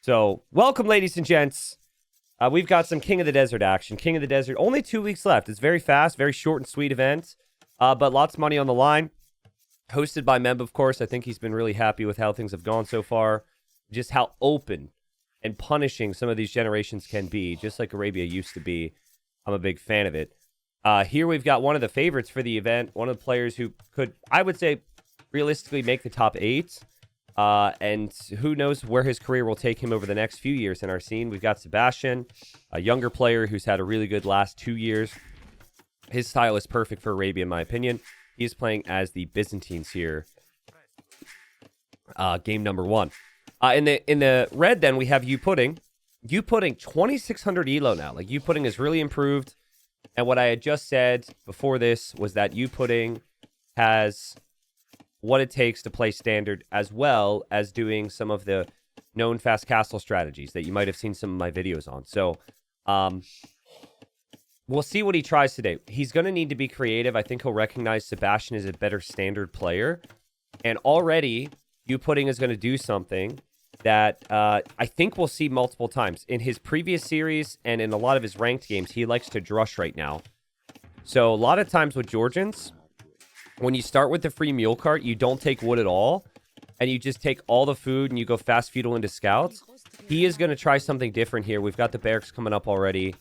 So, welcome, ladies and gents. We've got some King of the Desert action. King of the Desert, only 2 weeks left. It's very fast, very short and sweet event, but lots of money on the line. Hosted by Memb, of course. I think he's been really happy with how things have gone so far. Just how open and punishing some of these generations can be, just like Arabia used to be. I'm a big fan of it. Here we've got one of the favorites for the event, one of the players who could, I would say, realistically make the top 8. And who knows where his career will take him over the next few years in our scene. We've got Sebastian, a younger player who's had a really good last 2 years. His style is perfect for Arabia, in my opinion. He is playing as the Byzantines here. Game number 1. In the red, then, we have Youpudding. Youpudding, 2,600 elo now. Like, Youpudding has really improved. And what I had just said before this was that Youpudding has what it takes to play standard, as well as doing some of the known fast castle strategies that you might have seen some of my videos on. So, we'll see what he tries today. He's going to need to be creative. I think he'll recognize Sebastian is a better standard player. And already, Youpudding is going to do something that I think we'll see multiple times. In his previous series and in a lot of his ranked games, he likes to drush right now. So, a lot of times with Georgians, when you start with the free mule cart, you don't take wood at all, and you just take all the food and you go fast feudal into scouts. He is going to try something different here. We've got the barracks coming up already.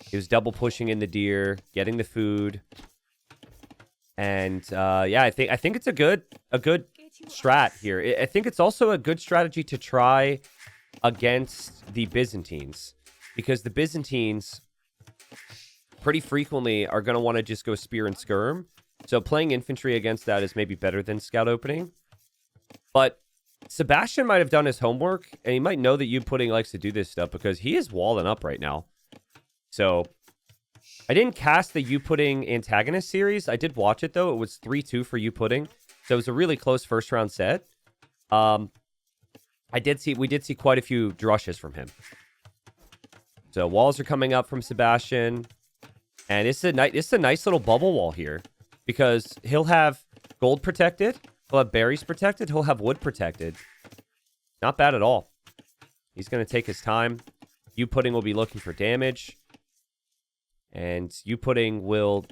He was double pushing in the deer, getting the food. And yeah, I think it's a good strat here. I think it's also a good strategy to try against the Byzantines, because the Byzantines pretty frequently are going to want to just go spear and skirm. So playing infantry against that is maybe better than scout opening. But Sebastian might have done his homework, and he might know that Youpudding likes to do this stuff, because he is walling up right now. So I didn't cast the Youpudding antagonist series. I did watch it, though. It was 3-2 for Youpudding. So it was a really close first round set. We did see quite a few drushes from him. So walls are coming up from Sebastian. And it's a nice little bubble wall here, because he'll have gold protected, he'll have berries protected, he'll have wood protected. Not bad at all. He's going to take his time. Youpudding will be looking for damage. And Youpudding will...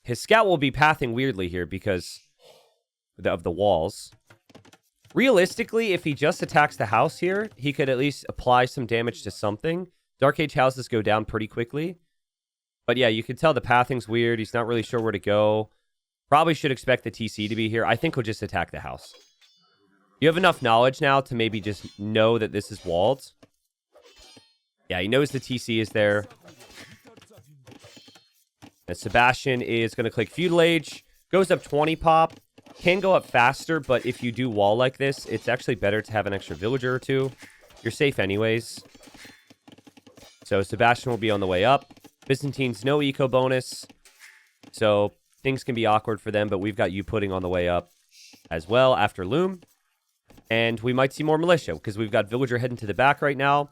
His scout will be pathing weirdly here because of the walls. Realistically, if he just attacks the house here, he could at least apply some damage to something. Dark Age houses go down pretty quickly. But yeah, you can tell the pathing's weird. He's not really sure where to go. Probably should expect the TC to be here. I think he'll just attack the house. You have enough knowledge now to maybe just know that this is walled. Yeah, he knows the TC is there. And Sebastian is going to click Feudal Age. Goes up 20 pop. Can go up faster, but if you do wall like this, it's actually better to have an extra villager or two. You're safe anyways. So Sebastian will be on the way up. Byzantines, no eco bonus. So things can be awkward for them, but we've got Youpudding on the way up as well after Loom. And we might see more militia, because we've got villager heading to the back right now.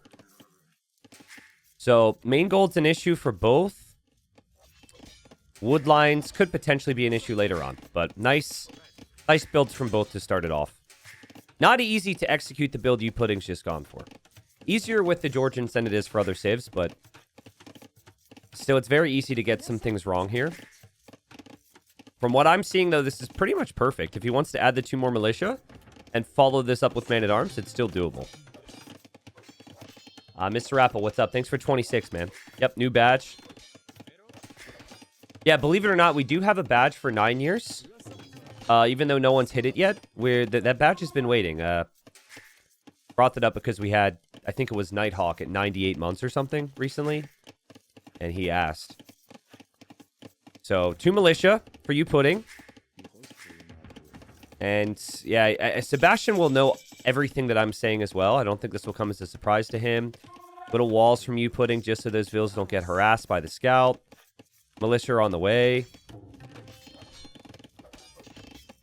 So main gold's an issue for both. Wood lines could potentially be an issue later on, but nice builds from both to start it off. Not easy to execute the build Youpudding's just gone for. Easier with the Georgians than it is for other civs, but still, it's very easy to get some things wrong here. From what I'm seeing, though, this is pretty much perfect. If he wants to add the 2 more militia and follow this up with man-at-arms, it's still doable. Mr. Apple, what's up? Thanks for 26, man. Yep, new badge. Yeah, believe it or not, we do have a badge for 9 years. Even though no one's hit it yet. That badge has been waiting. Brought that up because we had, I think it was Nighthawk at 98 months or something recently. And he asked. So, 2 militia for Youpudding. And, yeah, Sebastian will know everything that I'm saying as well. I don't think this will come as a surprise to him. Little walls from Youpudding just so those villas don't get harassed by the scout. Militia are on the way.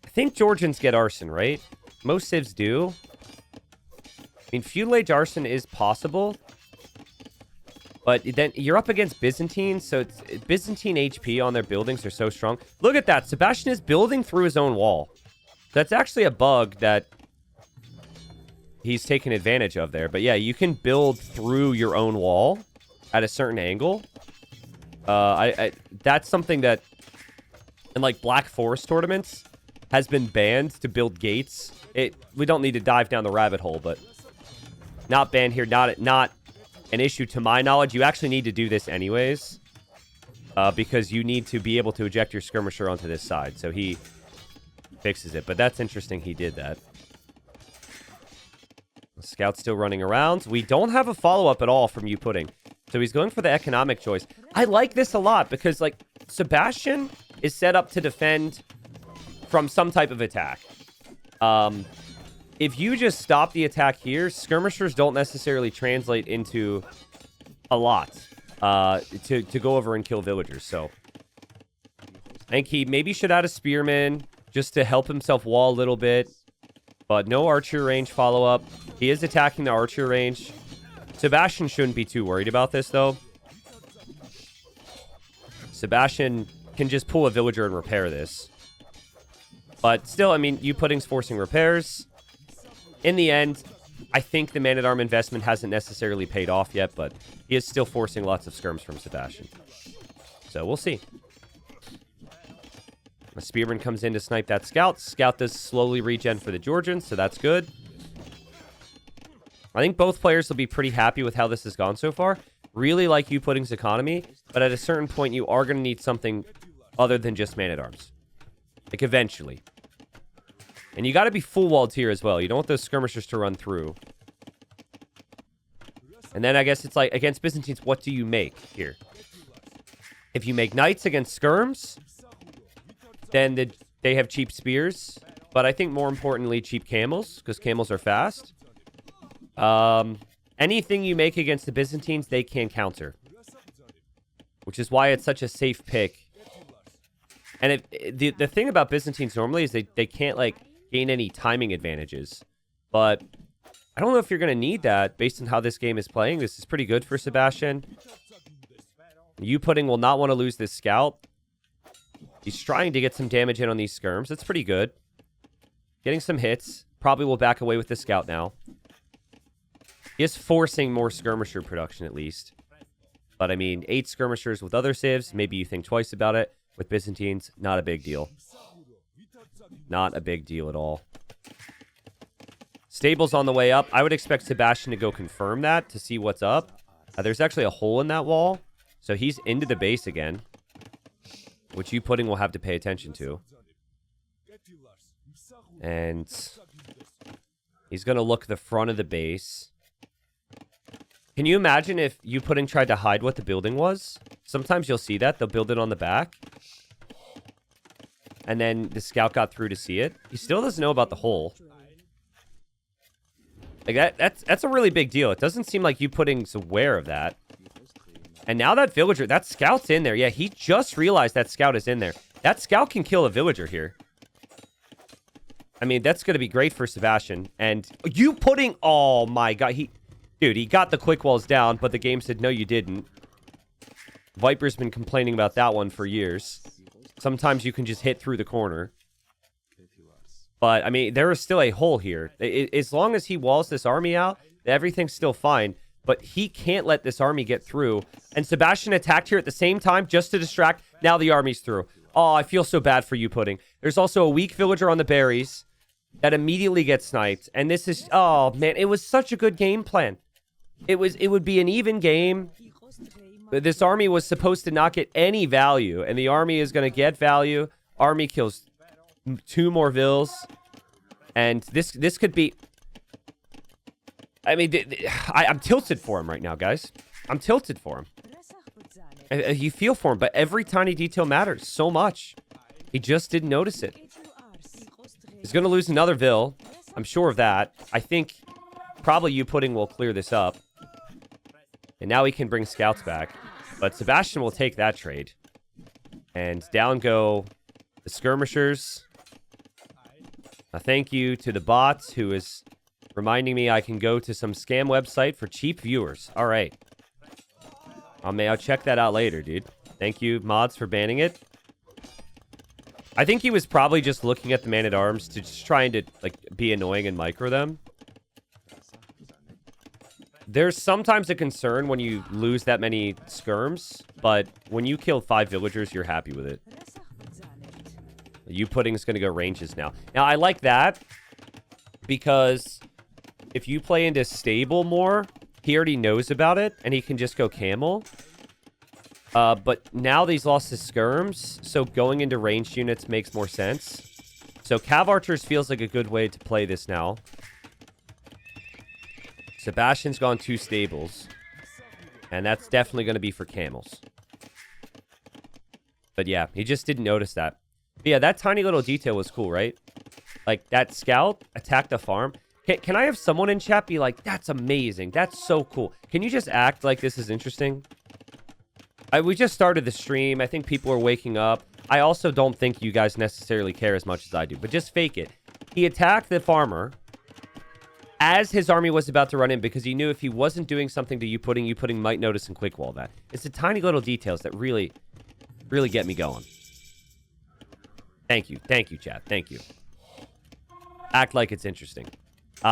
I think Georgians get arson, right? Most civs do. I mean, feudal age arson is possible. But then you're up against Byzantine, so Byzantine HP on their buildings are so strong. Look at that. Sebastian is building through his own wall. That's actually a bug that he's taken advantage of there. But yeah, you can build through your own wall at a certain angle. That's something that in like Black Forest tournaments has been banned to build gates. We don't need to dive down the rabbit hole, but not banned here. Not an issue to my knowledge. You actually need to do this anyways, because you need to be able to eject your skirmisher onto this side. So he fixes it, but that's interesting. He did that. The scout's still running around. We don't have a follow-up at all from Youpudding. So he's going for the economic choice. I like this a lot because, like, Sebastian is set up to defend from some type of attack. If you just stop the attack here, skirmishers don't necessarily translate into a lot to go over and kill villagers. So I think he maybe should add a spearman just to help himself wall a little bit. But no archer range follow-up. He is attacking the archer range. Sebastian shouldn't be too worried about this, though. Sebastian can just pull a villager and repair this. But still, I mean, Youpudding's forcing repairs. In the end, I think the man-at-arm investment hasn't necessarily paid off yet, but he is still forcing lots of skirms from Sebastian. So we'll see. A spearman comes in to snipe that scout. Scout does slowly regen for the Georgians, so that's good. I think both players will be pretty happy with how this has gone so far. Really like Youpudding's economy, but at a certain point, you are going to need something other than just man-at-arms. Like, eventually. And you got to be full-walled here as well. You don't want those skirmishers to run through. And then I guess it's like, against Byzantines, what do you make here? If you make knights against skirms, then they have cheap spears. But I think more importantly, cheap camels, because camels are fast. Anything you make against the Byzantines, they can counter. Which is why it's such a safe pick. And the thing about Byzantines normally is they can't, like, gain any timing advantages. But I don't know if you're going to need that based on how this game is playing. This is pretty good for Sebastian. Youpudding will not want to lose this scout. He's trying to get some damage in on these skirms. That's pretty good. Getting some hits. Probably will back away with the scout now. He is forcing more skirmisher production at least. But I mean, 8 skirmishers with other civs. Maybe you think twice about it. With Byzantines, not a big deal. Not a big deal at all. Stable's on the way up. I would expect Sebastian to go confirm that to see what's up. There's actually a hole in that wall. So he's into the base again. Which Youpudding will have to pay attention to. And he's going to look the front of the base. Can you imagine if Youpudding tried to hide what the building was? Sometimes you'll see that. They'll build it on the back. And then the scout got through to see it. He still doesn't know about the hole. Like that's a really big deal. It doesn't seem like Youpudding's aware of that. And now that villager, that scout's in there. Yeah, he just realized that scout is in there. That scout can kill a villager here. I mean, that's going to be great for Sebastian. And Youpudding, oh my god. Dude, he got the quick walls down, but the game said, no, you didn't. Viper's been complaining about that one for years. Sometimes you can just hit through the corner. But, I mean, there is still a hole here. As long as he walls this army out, everything's still fine. But he can't let this army get through. And Sebastian attacked here at the same time just to distract. Now the army's through. Oh, I feel so bad for Youpudding. There's also a weak villager on the berries that immediately gets sniped. And this is... Oh, man, it was such a good game plan. It would be an even game. This army was supposed to not get any value. And the army is going to get value. Army kills 2 more vills. And this could be... I mean, I'm tilted for him right now, guys. I'm tilted for him. You feel for him, but every tiny detail matters so much. He just didn't notice it. He's going to lose another vill. I'm sure of that. I think probably Youpudding will clear this up. And now he can bring scouts back. But Sebastian will take that trade. And down go the skirmishers. A thank you to the bots who is... reminding me I can go to some scam website for cheap viewers. All right. I'll check that out later, dude. Thank you, mods, for banning it. I think he was probably just looking at the man-at-arms to just trying to, like, be annoying and micro them. There's sometimes a concern when you lose that many skirms, but when you kill 5 villagers, you're happy with it. Youpudding is going to go ranges now. Now, I like that because if you play into stable more, he already knows about it, and he can just go camel. But now that he's lost his skirms, so going into ranged units makes more sense. So Cav Archers feels like a good way to play this now. Sebastian's gone 2 stables. And that's definitely going to be for camels. But yeah, he just didn't notice that. But yeah, that tiny little detail was cool, right? Like, that scout attacked a farm. Can I have someone in chat be like, that's amazing. That's so cool. Can you just act like this is interesting? We just started the stream. I think people are waking up. I also don't think you guys necessarily care as much as I do. But just fake it. He attacked the farmer as his army was about to run in because he knew if he wasn't doing something to Youpudding might notice and quick wall that. It's the tiny little details that really get me going. Thank you. Thank you, chat. Thank you. Act like it's interesting.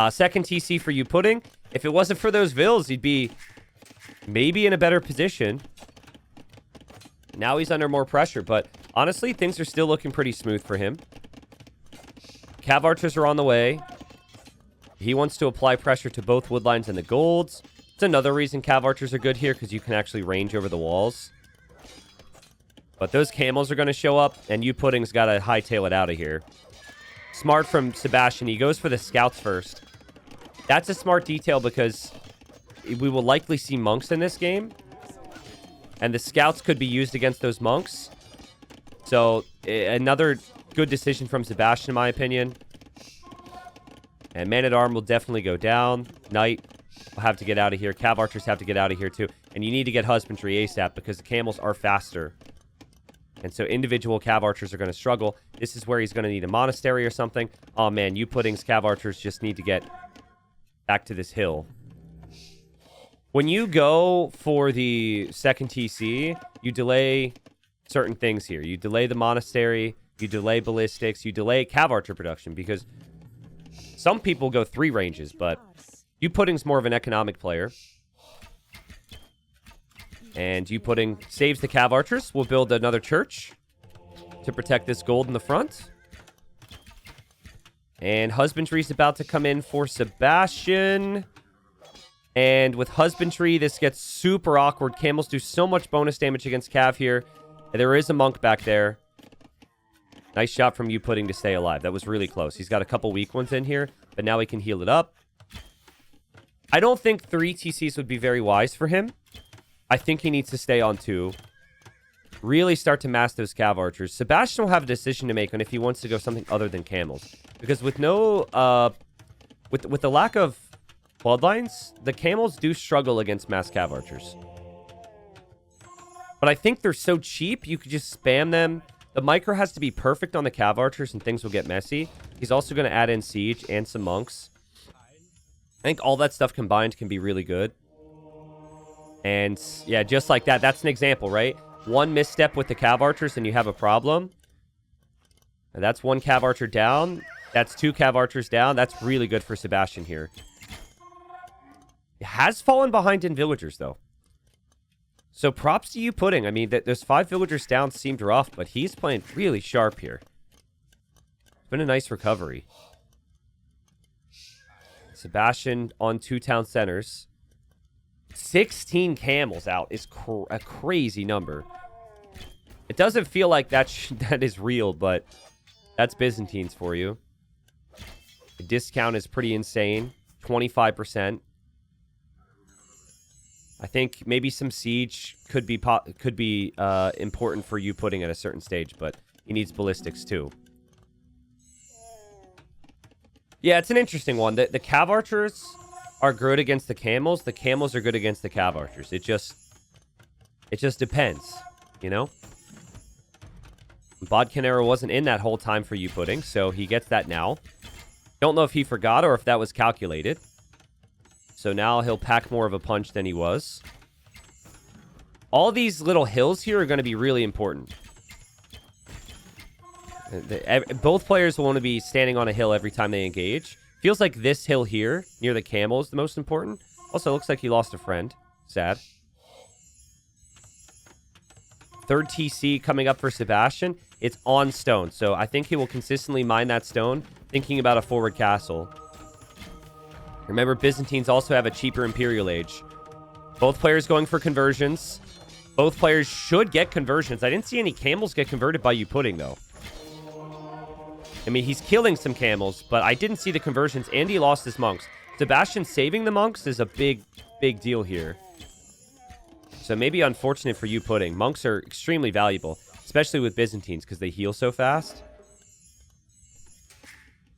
Second TC for Youpudding. If it wasn't for those vills, he'd be maybe in a better position. Now he's under more pressure, but honestly, things are still looking pretty smooth for him. Cav Archers are on the way. He wants to apply pressure to both woodlines and the golds. It's another reason Cav Archers are good here, because you can actually range over the walls. But those camels are going to show up, and Youpudding's got to hightail it out of here. Smart from Sebastian. He goes for the scouts first. That's a smart detail because we will likely see monks in this game. And the scouts could be used against those monks. So, another good decision from Sebastian, in my opinion. And Man-at-Arm will definitely go down. Knight will have to get out of here. Cav Archers have to get out of here, too. And you need to get Husbandry ASAP because the camels are faster. And so individual Cav Archers are going to struggle. This is where he's going to need a monastery or something. Oh, man. Youpudding's Cav Archers just need to get back to this hill. When you go for the second TC, you delay certain things here. You delay the monastery. You delay ballistics. You delay Cav Archer production because some people go 3 ranges, but Youpudding's more of an economic player. And Youpudding saves the Cav Archers. We'll build another church to protect this gold in the front. And Husbandry's about to come in for Sebastian. And with Husbandry, this gets super awkward. Camels do so much bonus damage against Cav here. And there is a monk back there. Nice shot from Youpudding to stay alive. That was really close. He's got a couple weak ones in here, but now he can heal it up. I don't think 3 TCs would be very wise for him. I think he needs to stay on 2. Really start to mass those Cav Archers. Sebastian will have a decision to make on if he wants to go something other than camels. Because with no... with the lack of bloodlines, the camels do struggle against mass Cav Archers. But I think they're so cheap, you could just spam them. The micro has to be perfect on the Cav Archers and things will get messy. He's also going to add in Siege and some monks. I think all that stuff combined can be really good. And yeah, just like that, that's an example, right? One misstep with the Cav Archers and you have a problem. And that's 1 Cav Archer down. That's 2 Cav Archers down. That's really good for Sebastian here. It has fallen behind in villagers, though. So props to Youpudding. I mean, those 5 villagers down seemed rough, but he's playing really sharp here. It's been a nice recovery. Sebastian on 2 town centers. 16 camels out is a crazy number. It doesn't feel like that is real, but that's Byzantines for you. The discount is pretty insane. 25%. I think maybe some siege could be important for Youpudding at a certain stage, but he needs ballistics too. Yeah, it's an interesting one. The Cav Archers are good against the camels. The camels are good against the Cav Archers. It just depends, you know? Bodkinera wasn't in that whole time for Youpudding, so he gets that now. Don't know if he forgot or if that was calculated. So now he'll pack more of a punch than he was. All these little hills here are going to be really important. Both players will want to be standing on a hill every time they engage. Feels like this hill here, near the camel, is the most important. Also, looks like he lost a friend. Sad. Third TC coming up for Sebastian. It's on stone, so I think he will consistently mine that stone, thinking about a forward castle. Remember, Byzantines also have a cheaper Imperial Age. Both players going for conversions. Both players should get conversions. I didn't see any camels get converted by Youpudding, though. I mean, he's killing some camels, but I didn't see the conversions, and he lost his monks. Sebastian saving the monks is a big, big deal here. So maybe unfortunate for Youpudding. Monks are extremely valuable, especially with Byzantines, because they heal so fast.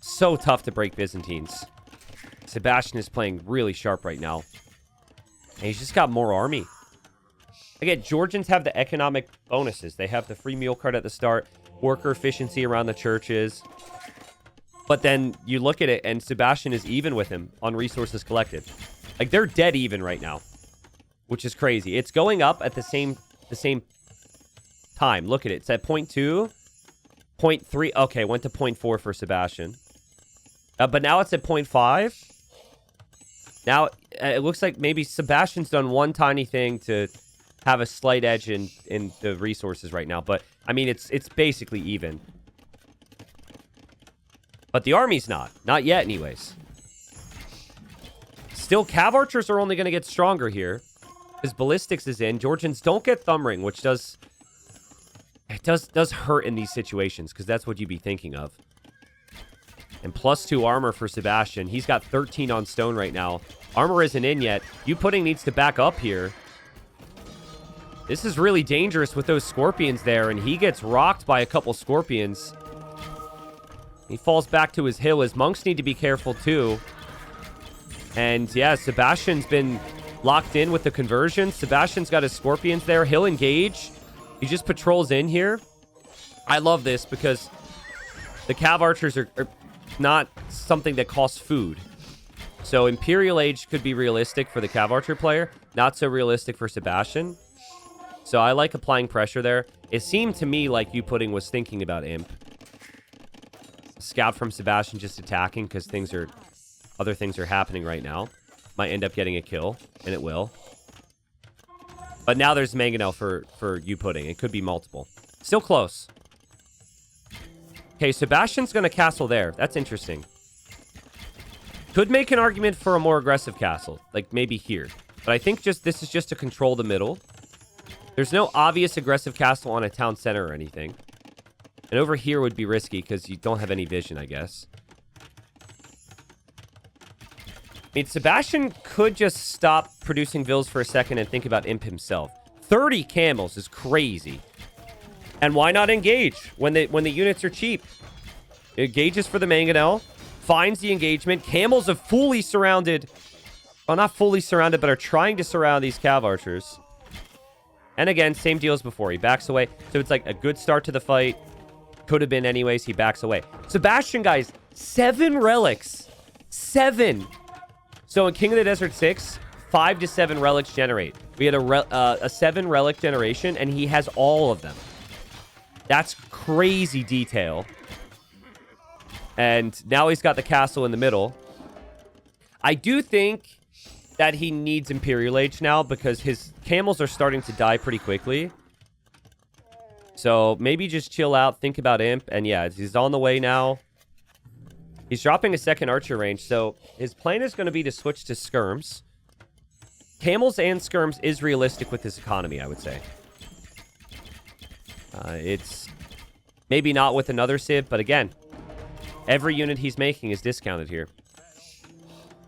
So tough to break Byzantines. Sebastian is playing really sharp right now. And he's just got more army. Again, Georgians have the economic bonuses. They have the free meal card at the start, worker efficiency around the churches. But then you look at it, and Sebastian is even with him on resources collected. Like, they're dead even right now, which is crazy. It's going up at the same time. Look at it. It's at 0.2, 0.3. Okay, went to 0.4 for Sebastian. But now it's at 0.5. Now, it looks like maybe Sebastian's done one tiny thing to have a slight edge in the resources right now. But, I mean, it's basically even. But the army's not. Not yet, anyways. Still, Cav Archers are only going to get stronger here. Because Ballistics is in. Georgians don't get Thumb Ring, which does... It does hurt in these situations, because that's what you'd be thinking of. And +2 armor for Sebastian. He's got 13 on stone right now. Armor isn't in yet. Youpudding needs to back up here. This is really dangerous with those scorpions there, and he gets rocked by a couple scorpions. He falls back to his hill. His monks need to be careful too. And yeah, Sebastian's been locked in with the conversion. Sebastian's got his scorpions there. He'll engage. He just patrols in here. I love this because the Cav Archers are not something that costs food. So Imperial Age could be realistic for the Cav Archer player. Not so realistic for Sebastian. So I like applying pressure there. It seemed to me like Youpudding was thinking about Imp. Scout from Sebastian just attacking because other things are happening right now. Might end up getting a kill, and it will. But now there's Mangonel for Youpudding. It could be multiple. Still close. Okay, Sebastian's going to castle there. That's interesting. Could make an argument for a more aggressive castle, like maybe here. But I think this is just to control the middle. There's no obvious aggressive castle on a town center or anything. And over here would be risky because you don't have any vision, I guess. I mean, Sebastian could just stop producing vills for a second and think about Imp himself. 30 camels is crazy. And why not engage when the units are cheap? It engages for the Mangonel, finds the engagement. Camels have fully surrounded... Well, not fully surrounded, but are trying to surround these Cav Archers. And again, same deal as before. He backs away. So it's like a good start to the fight. Could have been anyways. He backs away. Sebastian, guys, 7 relics. 7. So in King of the Desert 6, 5 to 7 relics generate. We had a 7 relic generation, and he has all of them. That's crazy detail. And now he's got the castle in the middle. I do think that he needs Imperial Age now because his camels are starting to die pretty quickly. So maybe just chill out, think about Imp, and yeah, he's on the way now. He's dropping a second archer range, so his plan is going to be to switch to skirms. Camels and skirms is realistic with this economy, I would say. It's maybe not with another civ, but again, every unit he's making is discounted here.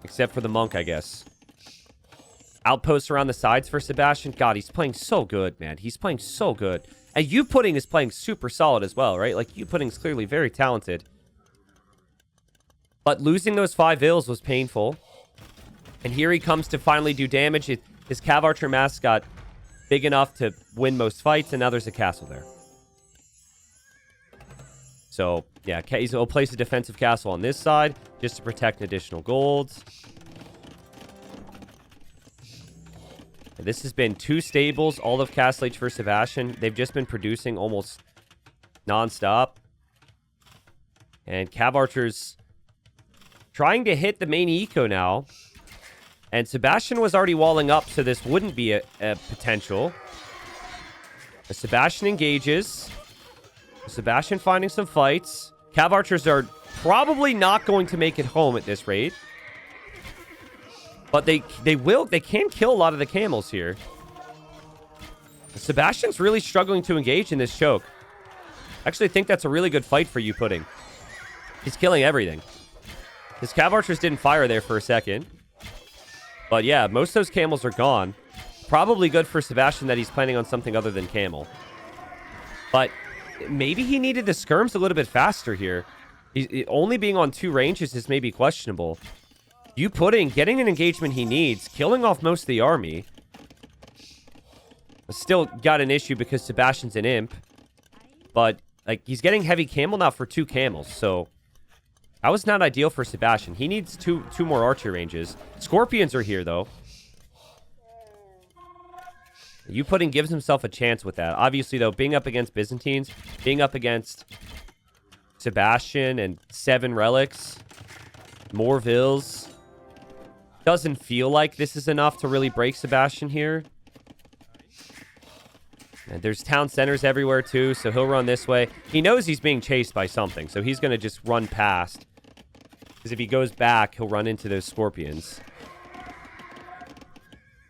Except for the monk, I guess. Outposts around the sides for Sebastian. God, he's playing so good, man. He's playing so good. And Youpudding is playing super solid as well, right? Like, Youpudding's clearly very talented. But losing those 5 vills was painful. And here he comes to finally do damage. His Cav Archer mask got big enough to win most fights, and now there's a castle there. So, yeah, he'll place a defensive castle on this side just to protect additional golds. This has been 2 stables, all of Castle Age for Sebastian. They've just been producing almost non-stop. And Cav Archers trying to hit the main eco now. And Sebastian was already walling up, so this wouldn't be a potential. As Sebastian engages. Sebastian finding some fights. Cav archers are probably not going to make it home at this rate. But they can kill a lot of the camels here. Sebastian's really struggling to engage in this choke. I actually think that's a really good fight for Youpudding. He's killing everything. His cav archers didn't fire there for a second. But yeah, most of those camels are gone. Probably good for Sebastian that he's planning on something other than camel. But maybe he needed the skirms a little bit faster here. Only being on 2 ranges is maybe questionable. Youpudding getting an engagement he needs, killing off most of the army. Still got an issue because Sebastian's an imp. But like he's getting heavy camel now for 2 camels, so that was not ideal for Sebastian. He needs two more archer ranges. Scorpions are here though. Youpudding gives himself a chance with that. Obviously, though, being up against Byzantines, being up against Sebastian and 7 relics, more vills, doesn't feel like this is enough to really break Sebastian here. And there's town centers everywhere, too, so he'll run this way. He knows he's being chased by something, so he's going to just run past. Because if he goes back, he'll run into those scorpions.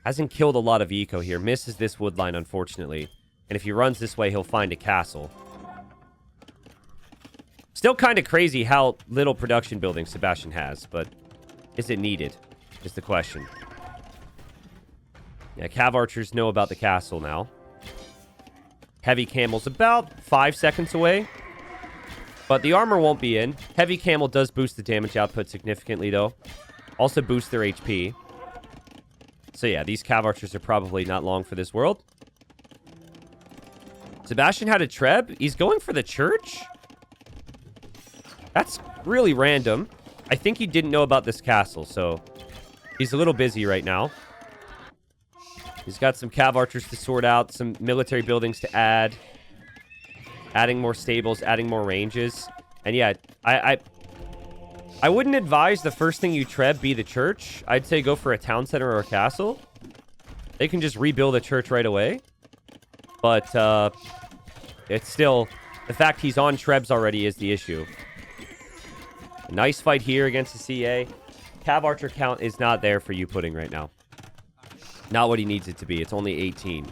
Hasn't killed a lot of eco here. Misses this wood line, unfortunately. And if he runs this way, he'll find a castle. Still kind of crazy how little production building Sebastian has, but is it needed, is the question. Yeah, cav archers know about the castle now. Heavy camel's about 5 seconds away. But the armor won't be in. Heavy camel does boost the damage output significantly, though. Also boosts their HP. So yeah, these cav archers are probably not long for this world. Sebastian had a treb. He's going for the church? That's really random. I think he didn't know about this castle, so he's a little busy right now. He's got some cav archers to sort out, some military buildings to add. Adding more stables, adding more ranges. And yeah, I wouldn't advise the first thing you treb be the church. I'd say go for a town center or a castle. They can just rebuild a church right away. But it's still... the fact he's on trebs already is the issue. A nice fight here against the CA. Cav archer count is not there for Youpudding right now. Not what he needs it to be. It's only 18.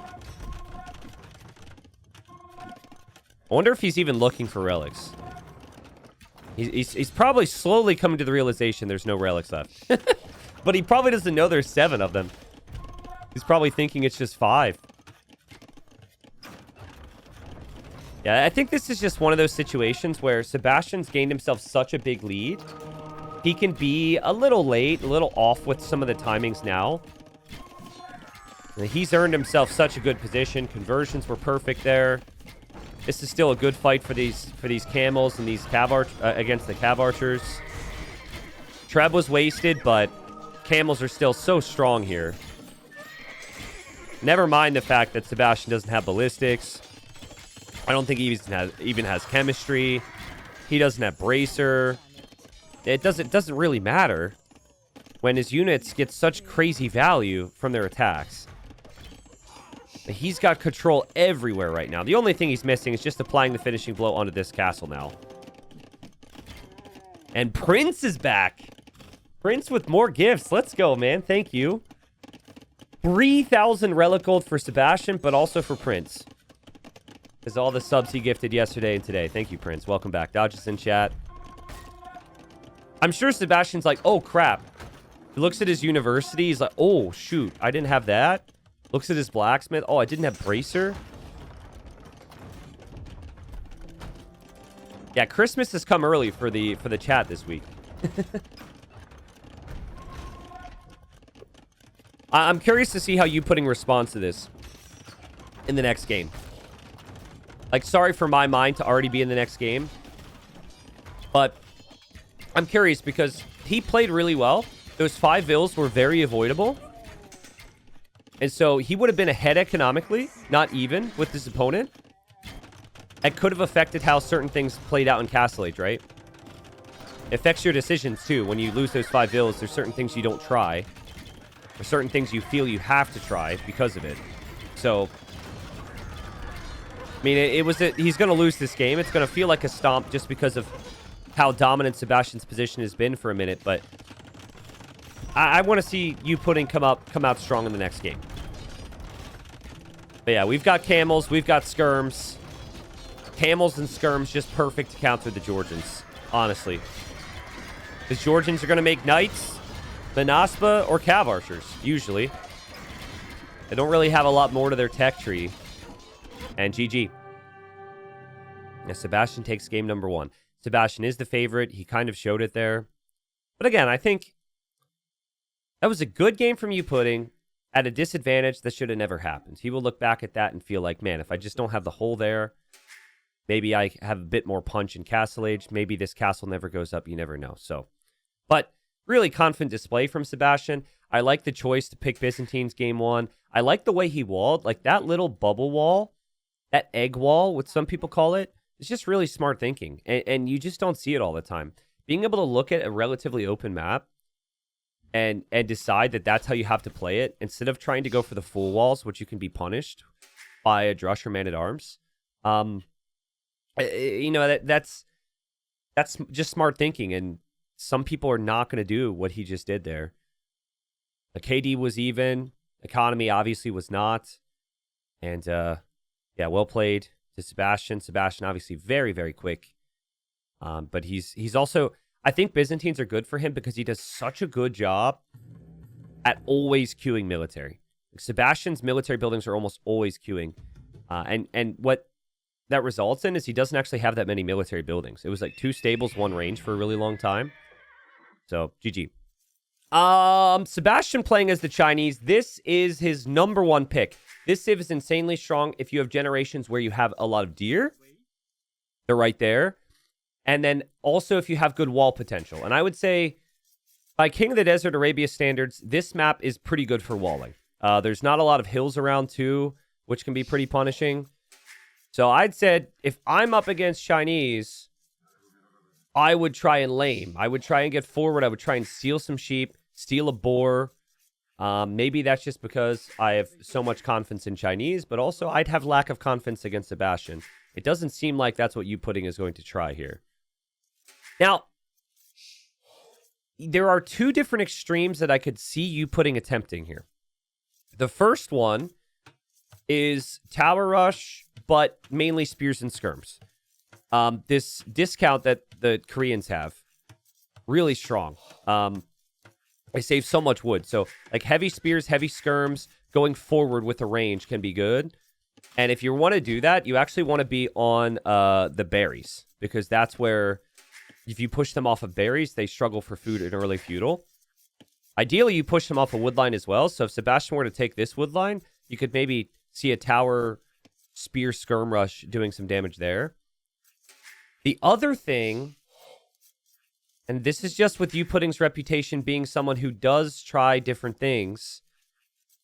I wonder if he's even looking for relics. He's probably slowly coming to the realization there's no relics left. But he probably doesn't know there's 7 of them. He's probably thinking it's just 5. Yeah, I think this is just one of those situations where Sebastian's gained himself such a big lead. He can be a little late, a little off with some of the timings now. He's earned himself such a good position. Conversions were perfect there. This is still a good fight for these camels and these against the cav archers. Treb was wasted, but camels are still so strong here. Never mind the fact that Sebastian doesn't have ballistics. I don't think he even has chemistry. He doesn't have bracer. It doesn't really matter when his units get such crazy value from their attacks. He's got control everywhere right now. The only thing he's missing is just applying the finishing blow onto this castle now. And Prince is back. Prince with more gifts. Let's go, man. Thank you. 3,000 relic gold for Sebastian, but also for Prince. Because all the subs he gifted yesterday and today. Thank you, Prince. Welcome back. Dodge is in chat. I'm sure Sebastian's like, oh, crap. He looks at his university. He's like, oh, shoot. I didn't have that. Looks at his blacksmith. Oh, I didn't have bracer. Yeah, Christmas has come early for the chat this week. I'm curious to see how Youpudding responds to this in the next game. Like, sorry for my mind to already be in the next game. But I'm curious because he played really well. Those 5 vills were very avoidable. And so he would have been ahead economically, not even, with his opponent. It could have affected how certain things played out in Castle Age, right? It affects your decisions, too. When you lose those 5 villas, there's certain things you don't try. or certain things you feel you have to try because of it. So, I mean, he's going to lose this game. It's going to feel like a stomp just because of how dominant Sebastian's position has been for a minute, but I want to see Youpudding come out strong in the next game. But yeah, we've got camels, we've got skirms. Camels and skirms just perfect to counter the Georgians, honestly. The Georgians are going to make knights, Manaspa, or cav archers, usually. They don't really have a lot more to their tech tree. And GG. Now, Sebastian takes game number 1. Sebastian is the favorite. He kind of showed it there. But again, I think that was a good game from Youpudding at a disadvantage that should have never happened. He will look back at that and feel like, man, if I just don't have the hole there, maybe I have a bit more punch in Castle Age. Maybe this castle never goes up. You never know. So, but really confident display from Sebastian. I like the choice to pick Byzantines game 1. I like the way he walled. Like that little bubble wall, that egg wall, what some people call it, it's just really smart thinking. And you just don't see it all the time. Being able to look at a relatively open map and decide that that's how you have to play it, instead of trying to go for the full walls, which you can be punished by a Drush or Man-at-Arms. You know, that's just smart thinking, and some people are not going to do what he just did there. The KD was even. Economy obviously was not. And, yeah, well played to Sebastian. Sebastian obviously very, very quick. But he's also... I think Byzantines are good for him because he does such a good job at always queuing military. Sebastian's military buildings are almost always queuing. And what that results in is he doesn't actually have that many military buildings. It was like 2 stables, 1 range for a really long time. So, GG. Sebastian playing as the Chinese. This is his number 1 pick. This civ is insanely strong if you have generations where you have a lot of deer. They're right there. And then also if you have good wall potential. And I would say, by King of the Desert Arabia standards, this map is pretty good for walling. There's not a lot of hills around too, which can be pretty punishing. So I'd said, if I'm up against Chinese, I would try and lame. I would try and get forward. I would try and steal some sheep, steal a boar. Maybe that's just because I have so much confidence in Chinese, but also I'd have lack of confidence against Sebastian. It doesn't seem like that's what Youpudding is going to try here. Now, there are 2 different extremes that I could see Youpudding attempting here. The first one is Tower Rush, but mainly spears and skirms. This discount that the Koreans have, really strong. They save so much wood. So, like, heavy spears, heavy skirms, going forward with a range can be good. And if you want to do that, you actually want to be on the berries, because that's where... If you push them off of berries, they struggle for food in early feudal. Ideally, you push them off a wood line as well. So if Sebastian were to take this wood line, you could maybe see a tower spear skirm rush doing some damage there. The other thing, and this is just with Youpudding's reputation being someone who does try different things,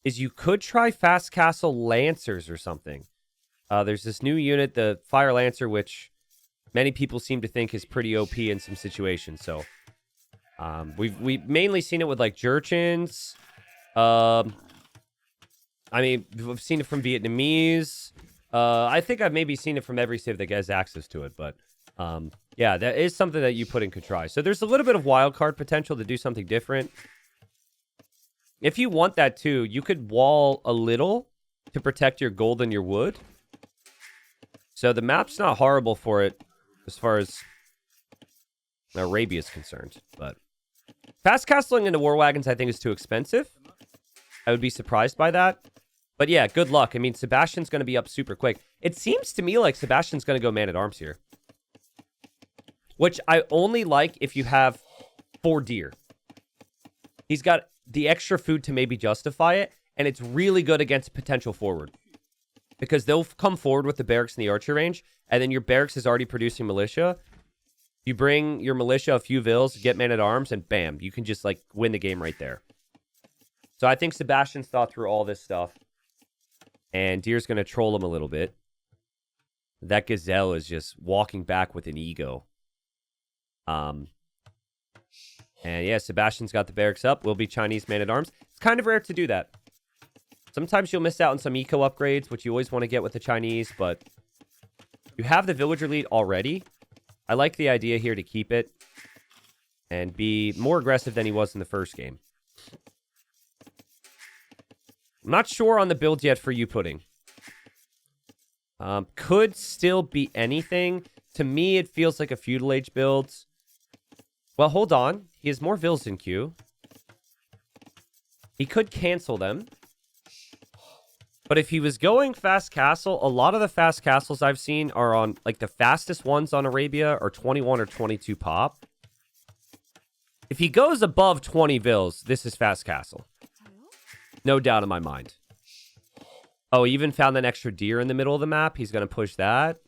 is you could try Fast Castle Lancers or something. There's this new unit, the Fire Lancer, which... many people seem to think is pretty OP in some situations. So, we've mainly seen it with like Jurchens. I mean, we've seen it from Vietnamese. I think I've maybe seen it from every civ that gets access to it. But yeah, that is something that Youpudding could try. So there's a little bit of wildcard potential to do something different. If you want that too, you could wall a little to protect your gold and your wood. So the map's not horrible for it, as far as Arabia is concerned. But fast castling into war wagons, I think, is too expensive. I would be surprised by that. But yeah, good luck. I mean, Sebastian's going to be up super quick. It seems to me like Sebastian's going to go man-at-arms here. Which I only like if you have 4 deer. He's got the extra food to maybe justify it. And it's really good against potential forward. Because they'll come forward with the barracks in the archer range, and then your barracks is already producing militia. You bring your militia a few vills, get man-at-arms, and bam, you can just, like, win the game right there. So I think Sebastian's thought through all this stuff. And Deer's going to troll him a little bit. That Gazelle is just walking back with an ego. And yeah, Sebastian's got the barracks up. Will be Chinese man-at-arms. It's kind of rare to do that. Sometimes you'll miss out on some eco upgrades, which you always want to get with the Chinese, but you have the villager lead already. I like the idea here to keep it and be more aggressive than he was in the first game. I'm not sure on the build yet for Youpudding. Could still be anything. To me, it feels like a feudal age build. Well, hold on. He has more vills in queue. He could cancel them. But if he was going fast castle, a lot of the fast castles I've seen are on, like, the fastest ones on Arabia are 21 or 22 pop. If he goes above 20 vills, this is fast castle. No doubt in my mind. Oh, he even found an extra deer in the middle of the map. He's going to push that.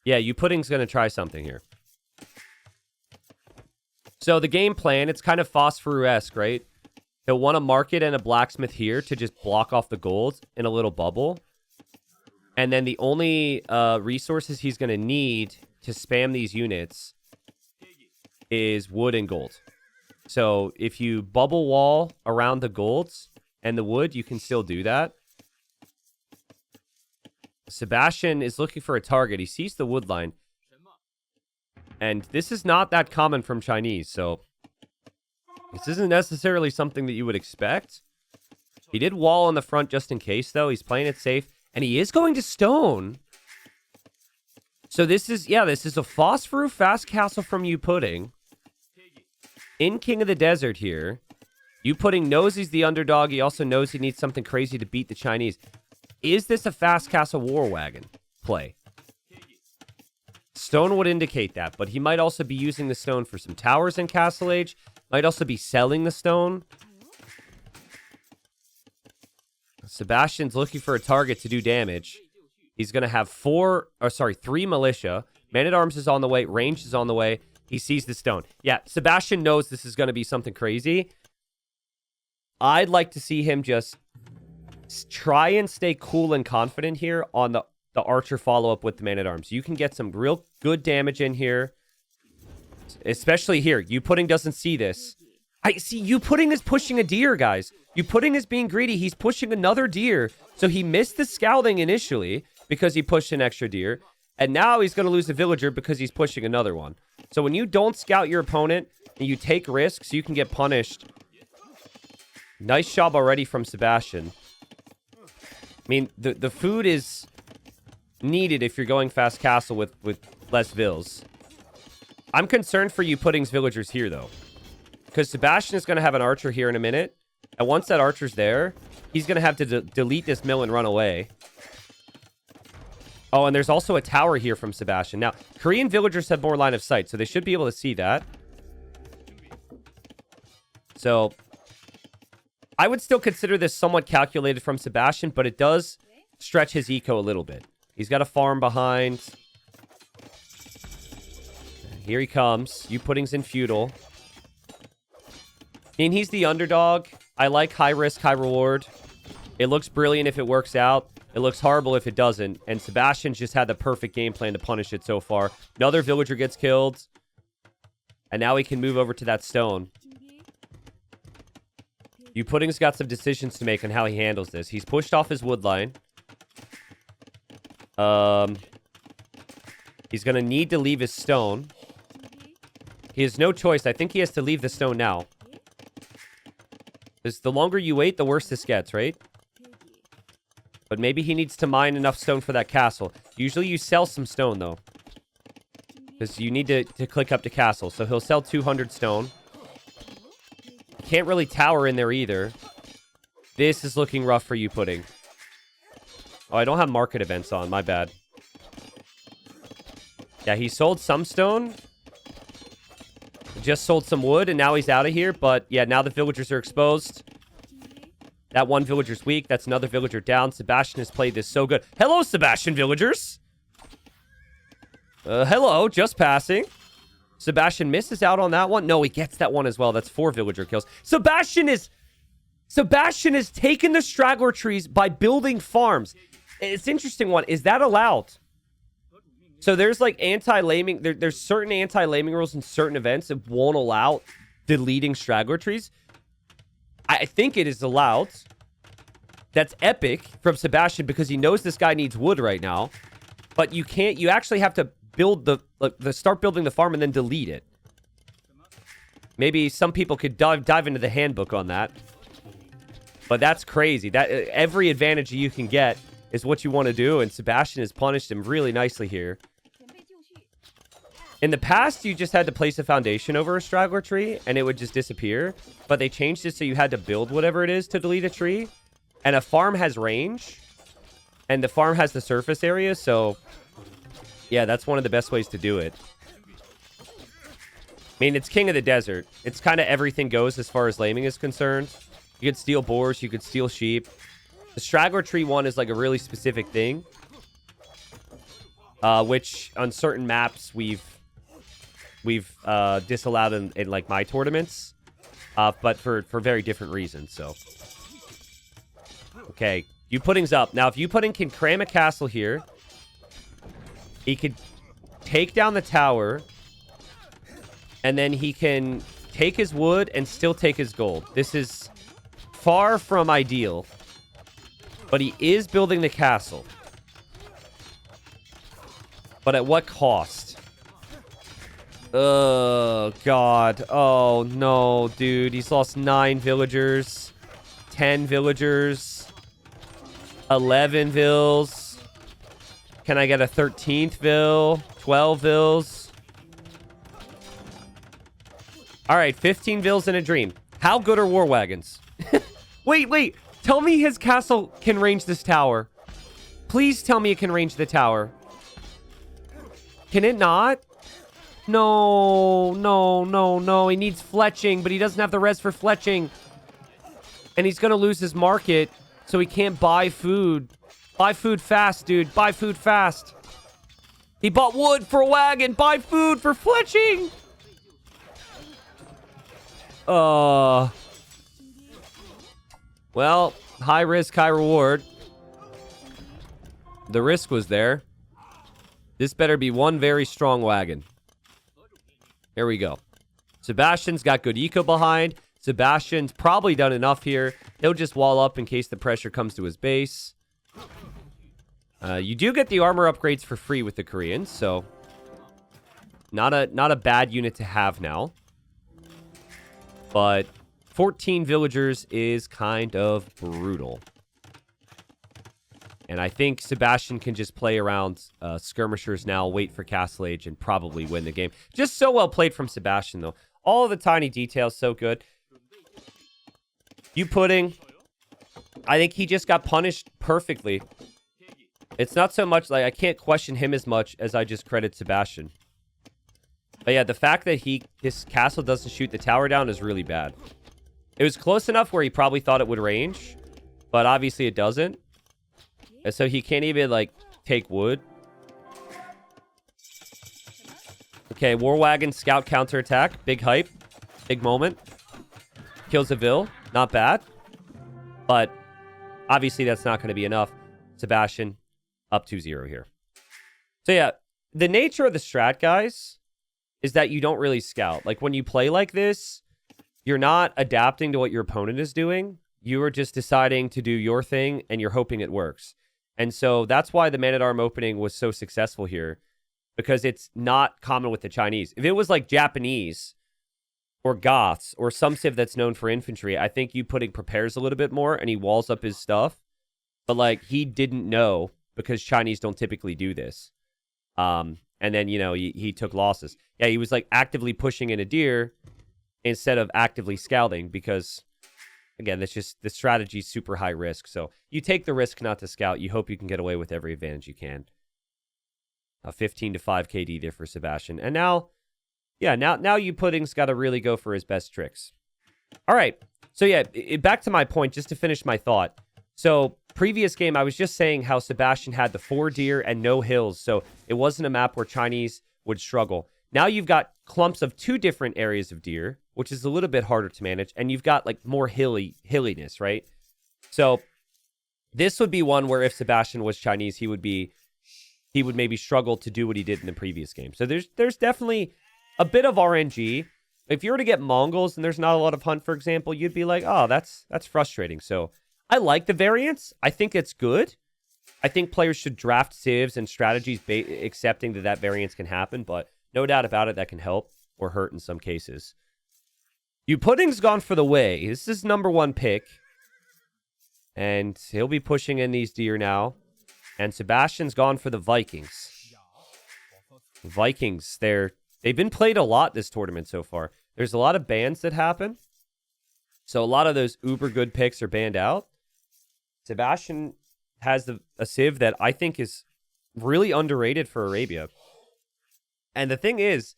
Yeah, Youpudding's going to try something here. So the game plan, it's kind of Phosphorus-esque, right? He'll want a market and a blacksmith here to just block off the gold in a little bubble. And then the only resources he's going to need to spam these units is wood and gold. So if you bubble wall around the golds and the wood, you can still do that. Sebastian is looking for a target. He sees the wood line. And this is not that common from Chinese, so this isn't necessarily something that you would expect. He did wall on the front just in case, though. He's playing it safe. And he is going to stone. So this is, yeah, this is a Phosphorus fast castle from Youpudding. In King of the Desert here. Youpudding knows he's the underdog. He also knows he needs something crazy to beat the Chinese. Is this a fast castle war wagon play? Stone would indicate that, but he might also be using the stone for some towers in Castle Age. Might also be selling the stone. Sebastian's looking for a target to do damage. He's going to have 3 militia. Man-at-arms is on the way. Range is on the way. He sees the stone. Yeah, Sebastian knows this is going to be something crazy. I'd like to see him just try and stay cool and confident here on the archer follow-up with the man-at-arms. You can get some real good damage in here. Especially here. Youpudding doesn't see this. I see Youpudding is pushing a deer, guys. Youpudding is being greedy. He's pushing another deer. So he missed the scouting initially because he pushed an extra deer. And now he's going to lose a villager because he's pushing another one. So when you don't scout your opponent and you take risks, you can get punished. Nice job already from Sebastian. I mean, the food is needed if you're going fast castle with less vills. I'm concerned for Youpudding's villagers here, though. Because Sebastian is going to have an archer here in a minute. And once that archer's there, he's going to have to delete this mill and run away. Oh, and there's also a tower here from Sebastian. Now, Korean villagers have more line of sight, so they should be able to see that. So, I would still consider this somewhat calculated from Sebastian, but it does stretch his eco a little bit. He's got a farm behind. Here he comes. Youpudding's in feudal. And he's the underdog. I like high risk, high reward. It looks brilliant if it works out. It looks horrible if it doesn't. And Sebastian's just had the perfect game plan to punish it so far. Another villager gets killed. And now he can move over to that stone. Youpudding's got some decisions to make on how he handles this. He's pushed off his wood line. He's going to need to leave his stone. He has no choice. I think he has to leave the stone now. Because the longer you wait, the worse this gets, right? But maybe he needs to mine enough stone for that castle. Usually you sell some stone, though. Because you need to click up to castle. So he'll sell 200 stone. Can't really tower in there either. This is looking rough for Youpudding. Oh, I don't have market events on. My bad. Yeah, he sold some stone. Just sold some wood, and now he's out of here. But, yeah, now the villagers are exposed. That one villager's weak. That's another villager down. Sebastian has played this so good. Hello, Sebastian villagers. Hello, just passing. Sebastian misses out on that one. No, he gets that one as well. That's 4 villager kills. Sebastian is taking the straggler trees by building farms. It's an interesting one. Is that allowed? So there's like anti-laming. There's certain anti-laming rules in certain events that won't allow deleting straggler trees. I think it is allowed. That's epic from Sebastian because he knows this guy needs wood right now. But you can't. You actually have to build start building the farm and then delete it. Maybe some people could dive into the handbook on that. But that's crazy. That every advantage you can get is what you want to do, and Sebastian has punished him really nicely here. In the past, you just had to place a foundation over a straggler tree, and it would just disappear. But they changed it so you had to build whatever it is to delete a tree. And a farm has range, and the farm has the surface area, so... yeah, that's one of the best ways to do it. I mean, it's King of the Desert. It's kind of everything goes as far as laming is concerned. You could steal boars, you could steal sheep. The straggler tree one is like a really specific thing. Which on certain maps we've disallowed in like my tournaments. But for very different reasons, so. Okay, Youpudding's up. Now, if Youpudding can cram a castle here, he could take down the tower, and then he can take his wood and still take his gold. This is far from ideal, but he is building the castle. But at what cost? Oh, God. Oh, no, dude. He's lost 9 villagers, 10 villagers, 11 vills. Can I get a 13th vill? 12 vills? All right, 15 vills in a dream. How good are war wagons? Wait. Tell me his castle can range this tower. Please tell me it can range the tower. Can it not? No. He needs fletching, but he doesn't have the res for fletching. And he's going to lose his market, so he can't buy food. Buy food fast, dude. Buy food fast. He bought wood for a wagon. Buy food for fletching. Well, high risk, high reward. The risk was there. This better be one very strong wagon. Here we go. Sebastian's got good eco behind. Sebastian's probably done enough here. He'll just wall up in case the pressure comes to his base. You do get the armor upgrades for free with the Koreans, so not a bad unit to have now. But 14 villagers is kind of brutal. And I think Sebastian can just play around skirmishers now, wait for Castle Age, and probably win the game. Just so well played from Sebastian, though. All of the tiny details, so good. Youpudding, I think he just got punished perfectly. It's not so much like I can't question him as much as I just credit Sebastian. But yeah, the fact that his castle doesn't shoot the tower down is really bad. It was close enough where he probably thought it would range, but obviously it doesn't. And so he can't even, like, take wood. Okay, War Wagon Scout counterattack. Big hype. Big moment. Kills a Vill. Not bad. But obviously that's not going to be enough. Sebastian up 2-0 here. So yeah, the nature of the strat, guys, is that you don't really scout. Like, when you play like this, you're not adapting to what your opponent is doing. You are just deciding to do your thing, and you're hoping it works. And so that's why the Man-at-Arm opening was so successful here, because it's not common with the Chinese. If it was like Japanese or Goths or some civ that's known for infantry, I think Youpudding prepares a little bit more and he walls up his stuff. But, like, he didn't know because Chinese don't typically do this. And then, you know, he took losses. Yeah, he was, like, actively pushing in a deer instead of actively scouting because, again, that's just the strategy's super high risk. So you take the risk not to scout. You hope you can get away with every advantage you can. 15 to 5 KD there for Sebastian. And now, yeah, now Youpudding's got to really go for his best tricks. All right. So, yeah, back to my point, just to finish my thought. So, previous game, I was just saying how Sebastian had the 4 deer and no hills. So, it wasn't a map where Chinese would struggle. Now you've got clumps of 2 different areas of deer, which is a little bit harder to manage. And you've got, like, more hilliness, right? So, this would be one where if Sebastian was Chinese, he would be he would maybe struggle to do what he did in the previous game. So there's definitely a bit of RNG. If you were to get Mongols and there's not a lot of hunt, for example, you'd be like, oh, that's frustrating. So I like the variance. I think it's good. I think players should draft civs and strategies accepting that variance can happen, but no doubt about it, that can help or hurt in some cases. Youpudding's gone for the way. This is number 1 pick. And he'll be pushing in these deer now. And Sebastian's gone for the Vikings. Vikings, they've been played a lot this tournament so far. There's a lot of bans that happen. So a lot of those uber good picks are banned out. Sebastian has a civ that I think is really underrated for Arabia. And the thing is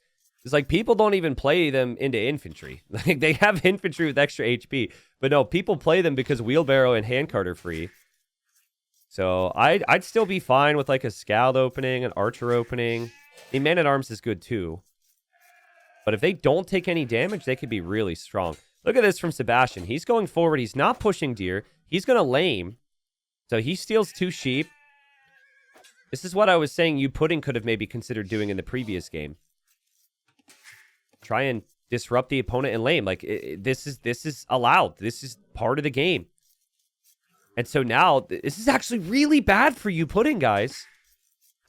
like people don't even play them into infantry. Like they have infantry with extra HP. But no, people play them because wheelbarrow and handcart are free. So I'd still be fine with like a scout opening, an archer opening. I mean, man-at-arms is good too. But if they don't take any damage, they could be really strong. Look at this from Sebastian. He's going forward. He's not pushing deer. He's going to lame. So he steals 2 sheep. This is what I was saying Youpudding could have maybe considered doing in the previous game. Try and disrupt the opponent and lame. Like, this is allowed. This is part of the game. And so now, this is actually really bad for Youpudding, guys.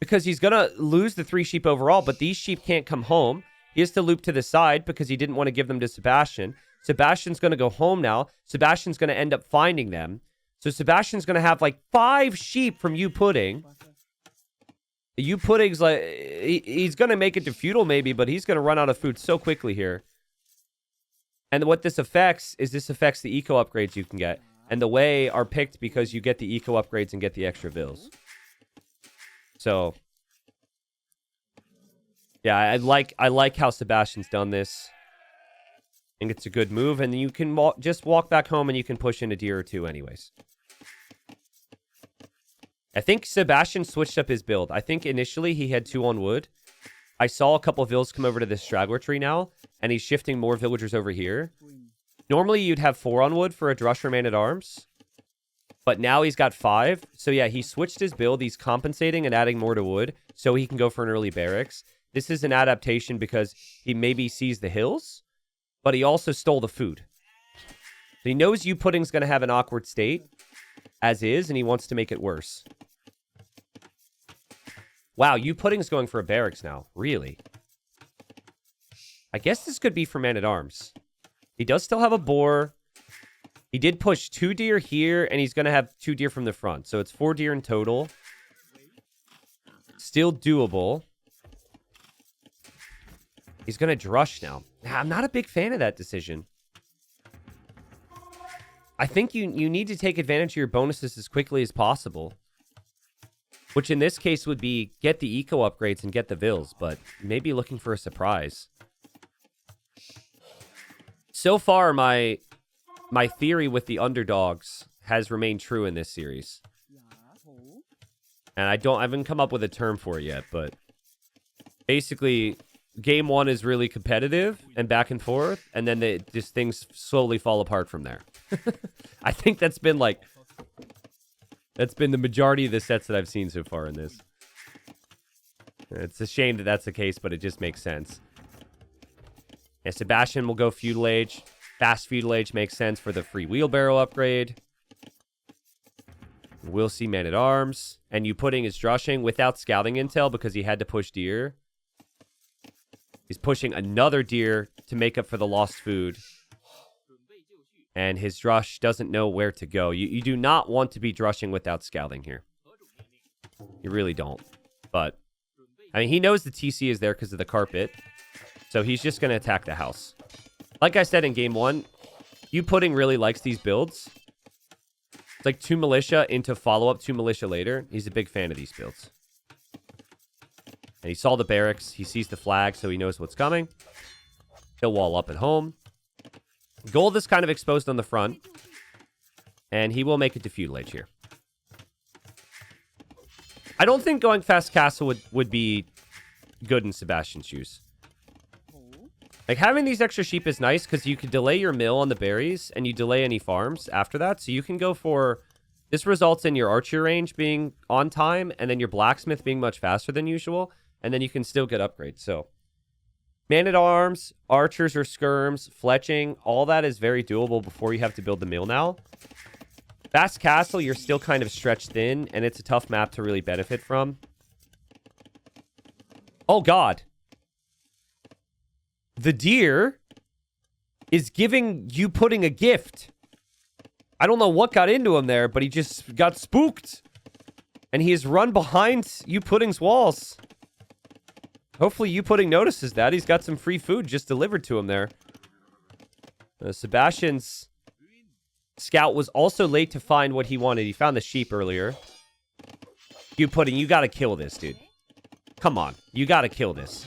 Because he's going to lose the 3 sheep overall, but these sheep can't come home. He has to loop to the side because he didn't want to give them to Sebastian. Sebastian's going to go home now. Sebastian's going to end up finding them. So Sebastian's going to have like 5 sheep from Youpudding. Youpudding's like, he's going to make it to feudal maybe, but he's going to run out of food so quickly here. And what this affects is this affects the eco upgrades you can get. And the way are picked because you get the eco upgrades and get the extra vills. So, yeah, I like how Sebastian's done this. I think it's a good move, and you can just walk back home and you can push in a deer or 2 anyways. I think Sebastian switched up his build. I think initially he had 2 on wood. I saw a couple of vills come over to this straggler tree now, and he's shifting more villagers over here. Normally you'd have 4 on wood for a Drusher man-at-arms, but now he's got 5. So yeah, he switched his build. He's compensating and adding more to wood so he can go for an early barracks. This is an adaptation because he maybe sees the hills, but he also stole the food. So he knows Youpudding's going to have an awkward state, as is, and he wants to make it worse. Wow, Youpudding's going for a barracks now. Really? I guess this could be for man-at-arms. He does still have a boar. He did push 2 deer here, and he's going to have 2 deer from the front. So it's 4 deer in total. Still doable. He's going to drush now. I'm not a big fan of that decision. I think you need to take advantage of your bonuses as quickly as possible. Which in this case would be get the eco upgrades and get the vills, but maybe looking for a surprise. So far, my theory with the underdogs has remained true in this series. And I haven't come up with a term for it yet, but basically, game 1 is really competitive and back and forth, and then just things slowly fall apart from there. I think that's been the majority of the sets that I've seen so far in this. It's a shame that that's the case, but it just makes sense. And Sebastian will go feudal age. Fast feudal age makes sense for the free wheelbarrow upgrade. We'll see man-at-arms. And Youpudding is drushing without scouting intel because he had to push deer. He's pushing another deer to make up for the lost food. And his drush doesn't know where to go. You do not want to be drushing without scouting here. You really don't. But, I mean, he knows the TC is there because of the carpet. So he's just going to attack the house. Like I said in game 1, Youpudding really likes these builds. It's like 2 militia into follow-up, 2 militia later. He's a big fan of these builds. And he saw the barracks. He sees the flag, so he knows what's coming. He'll wall up at home. Gold is kind of exposed on the front. And he will make it to feudal age here. I don't think going fast castle would be good in Sebastian's shoes. Like, having these extra sheep is nice because you can delay your mill on the berries and you delay any farms after that. So you can go for This results in your archer range being on time, and then your blacksmith being much faster than usual, and then you can still get upgrades. So, man-at-arms, archers or skirms, fletching, all that is very doable before you have to build the mill now. Fast Castle, you're still kind of stretched thin, and it's a tough map to really benefit from. Oh, God. The deer is giving Youpudding a gift. I don't know what got into him there, but he just got spooked. And he has run behind Youpudding's walls. Hopefully Youpudding notices that. He's got some free food just delivered to him there. Sebastian's scout was also late to find what he wanted. He found the sheep earlier. Youpudding, you gotta kill this, dude. Come on. You gotta kill this.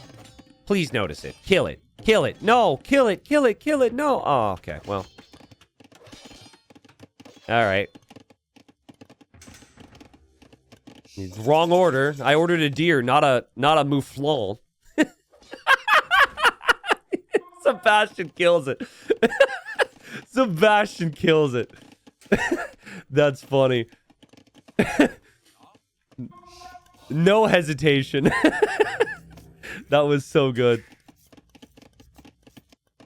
Please notice it. Kill it. Kill it. No. Kill it. Kill it. Kill it. No. Oh, okay. Well. All right. Wrong order. I ordered a deer, not a mouflon. Sebastian kills it. Sebastian kills it. That's funny. No hesitation. That was so good.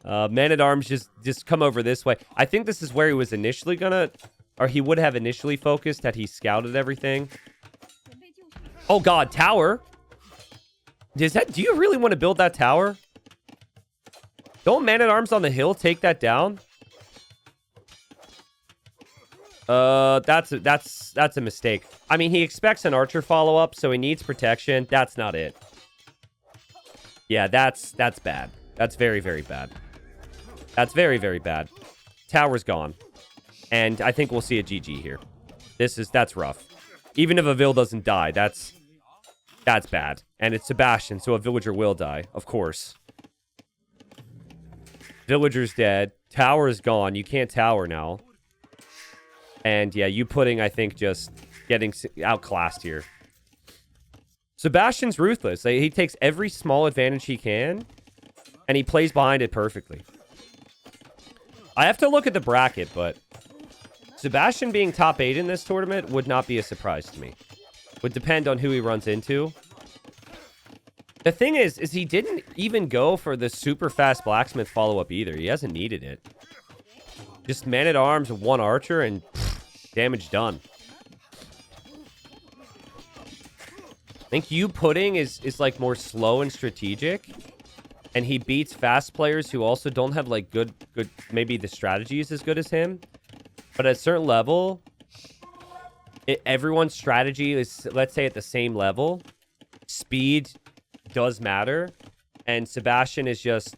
Man-at-arms just come over this way. I think this is where he was initially gonna... Or he would have initially focused had he scouted everything. Oh, God. Tower. Do you really want to build that tower? Don't man-at-arms on the hill take that down? That's a mistake. I mean, he expects an archer follow-up, so he needs protection. That's not it. Yeah, that's bad. That's very, very bad. That's very, very bad. Tower's gone. And I think we'll see a GG here. That's rough. Even if a Vil doesn't die, that's bad. And it's Sebastian, so a villager will die, of course. Villager's dead. Tower is gone. You can't tower now. And yeah, Youpudding, I think, just getting outclassed here. Sebastian's ruthless. He takes every small advantage he can, and he plays behind it perfectly. I have to look at the bracket, but Sebastian being top 8 in this tournament would not be a surprise to me. Would depend on who he runs into. The thing is he didn't even go for the super fast blacksmith follow-up either. He hasn't needed it. Just man-at-arms, one archer, and damage done. I think Youpudding is like more slow and strategic. And he beats fast players who also don't have like good, maybe the strategy is as good as him. But at a certain level, everyone's strategy is, let's say, at the same level. Speed does matter. And Sebastian is just,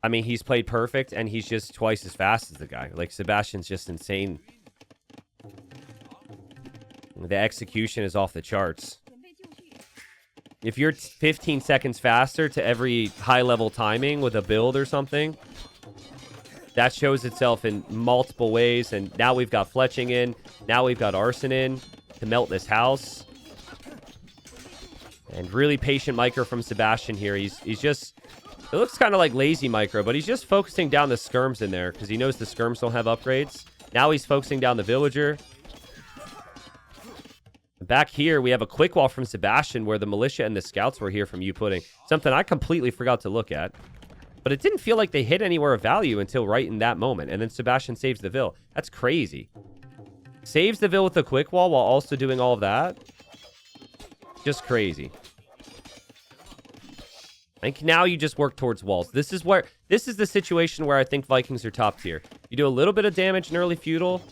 I mean, he's played perfect and he's just twice as fast as the guy. Like, Sebastian's just insane. The execution is off the charts. If you're 15 seconds faster to every high-level timing with a build or something, that shows itself in multiple ways. And now we've got fletching in. Now we've got arson in to melt this house. And really patient micro from Sebastian here. He's just... It looks kind of like lazy micro, but he's just focusing down the skirms in there because he knows the skirms don't have upgrades. Now he's focusing down the villager. Back here, we have a quick wall from Sebastian where the militia and the scouts were here from Youpudding. Something I completely forgot to look at. But it didn't feel like they hit anywhere of value until right in that moment. And then Sebastian saves the Vil. That's crazy. Saves the Vil with the quick wall while also doing all of that. Just crazy. I think now you just work towards walls. This is the situation where I think Vikings are top tier. You do a little bit of damage in early feudal.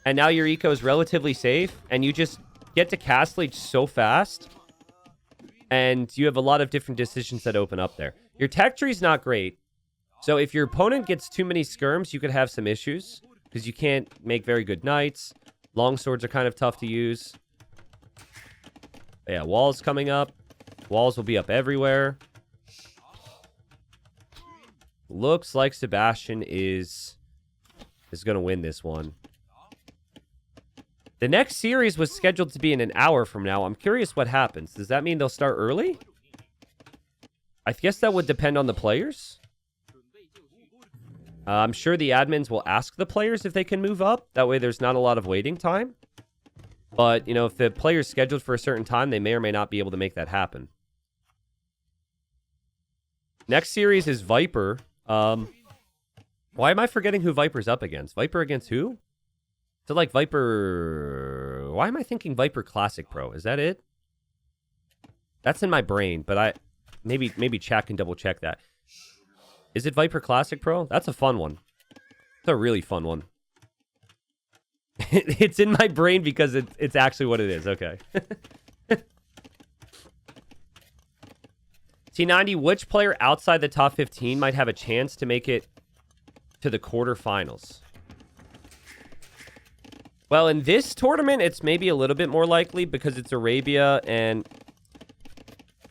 And now your eco is relatively safe. And you just get to castle age so fast. And you have a lot of different decisions that open up there. Your tech tree is not great. So if your opponent gets too many skirms, you could have some issues. Because you can't make very good knights. Longswords are kind of tough to use. But yeah, walls coming up. Walls will be up everywhere. Looks like Sebastian is going to win this one. The next series was scheduled to be in an hour from now. I'm curious what happens. Does that mean they'll start early? I guess that would depend on the players. I'm sure the admins will ask the players if they can move up. That way there's not a lot of waiting time. But, you know, if the player's scheduled for a certain time, they may or may not be able to make that happen. Next series is Viper. Why am I forgetting who Viper's up against? Viper against who? So, like, Viper... Why am I thinking Viper Classic Pro? Is that it? That's in my brain, but I... Maybe chat can double check that. Is it Viper Classic Pro? That's a fun one. It's a really fun one. It's in my brain because it's actually what it is. Okay. T90, which player outside the top 15 might have a chance to make it to the quarterfinals? Well, in this tournament, it's maybe a little bit more likely because it's Arabia and...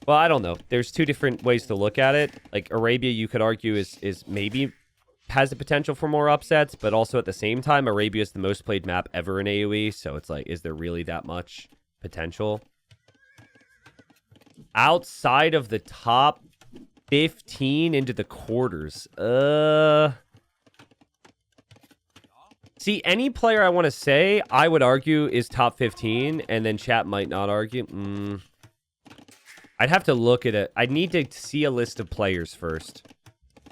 Well, I don't know. There's two different ways to look at it. Like, Arabia, you could argue, is maybe has the potential for more upsets, but also at the same time, Arabia is the most played map ever in AoE, so it's like, is there really that much potential? Outside of the top 15 into the quarters. See, any player I want to say, I would argue is top 15, and then chat might not argue. I'd have to look at it. I'd need to see a list of players first.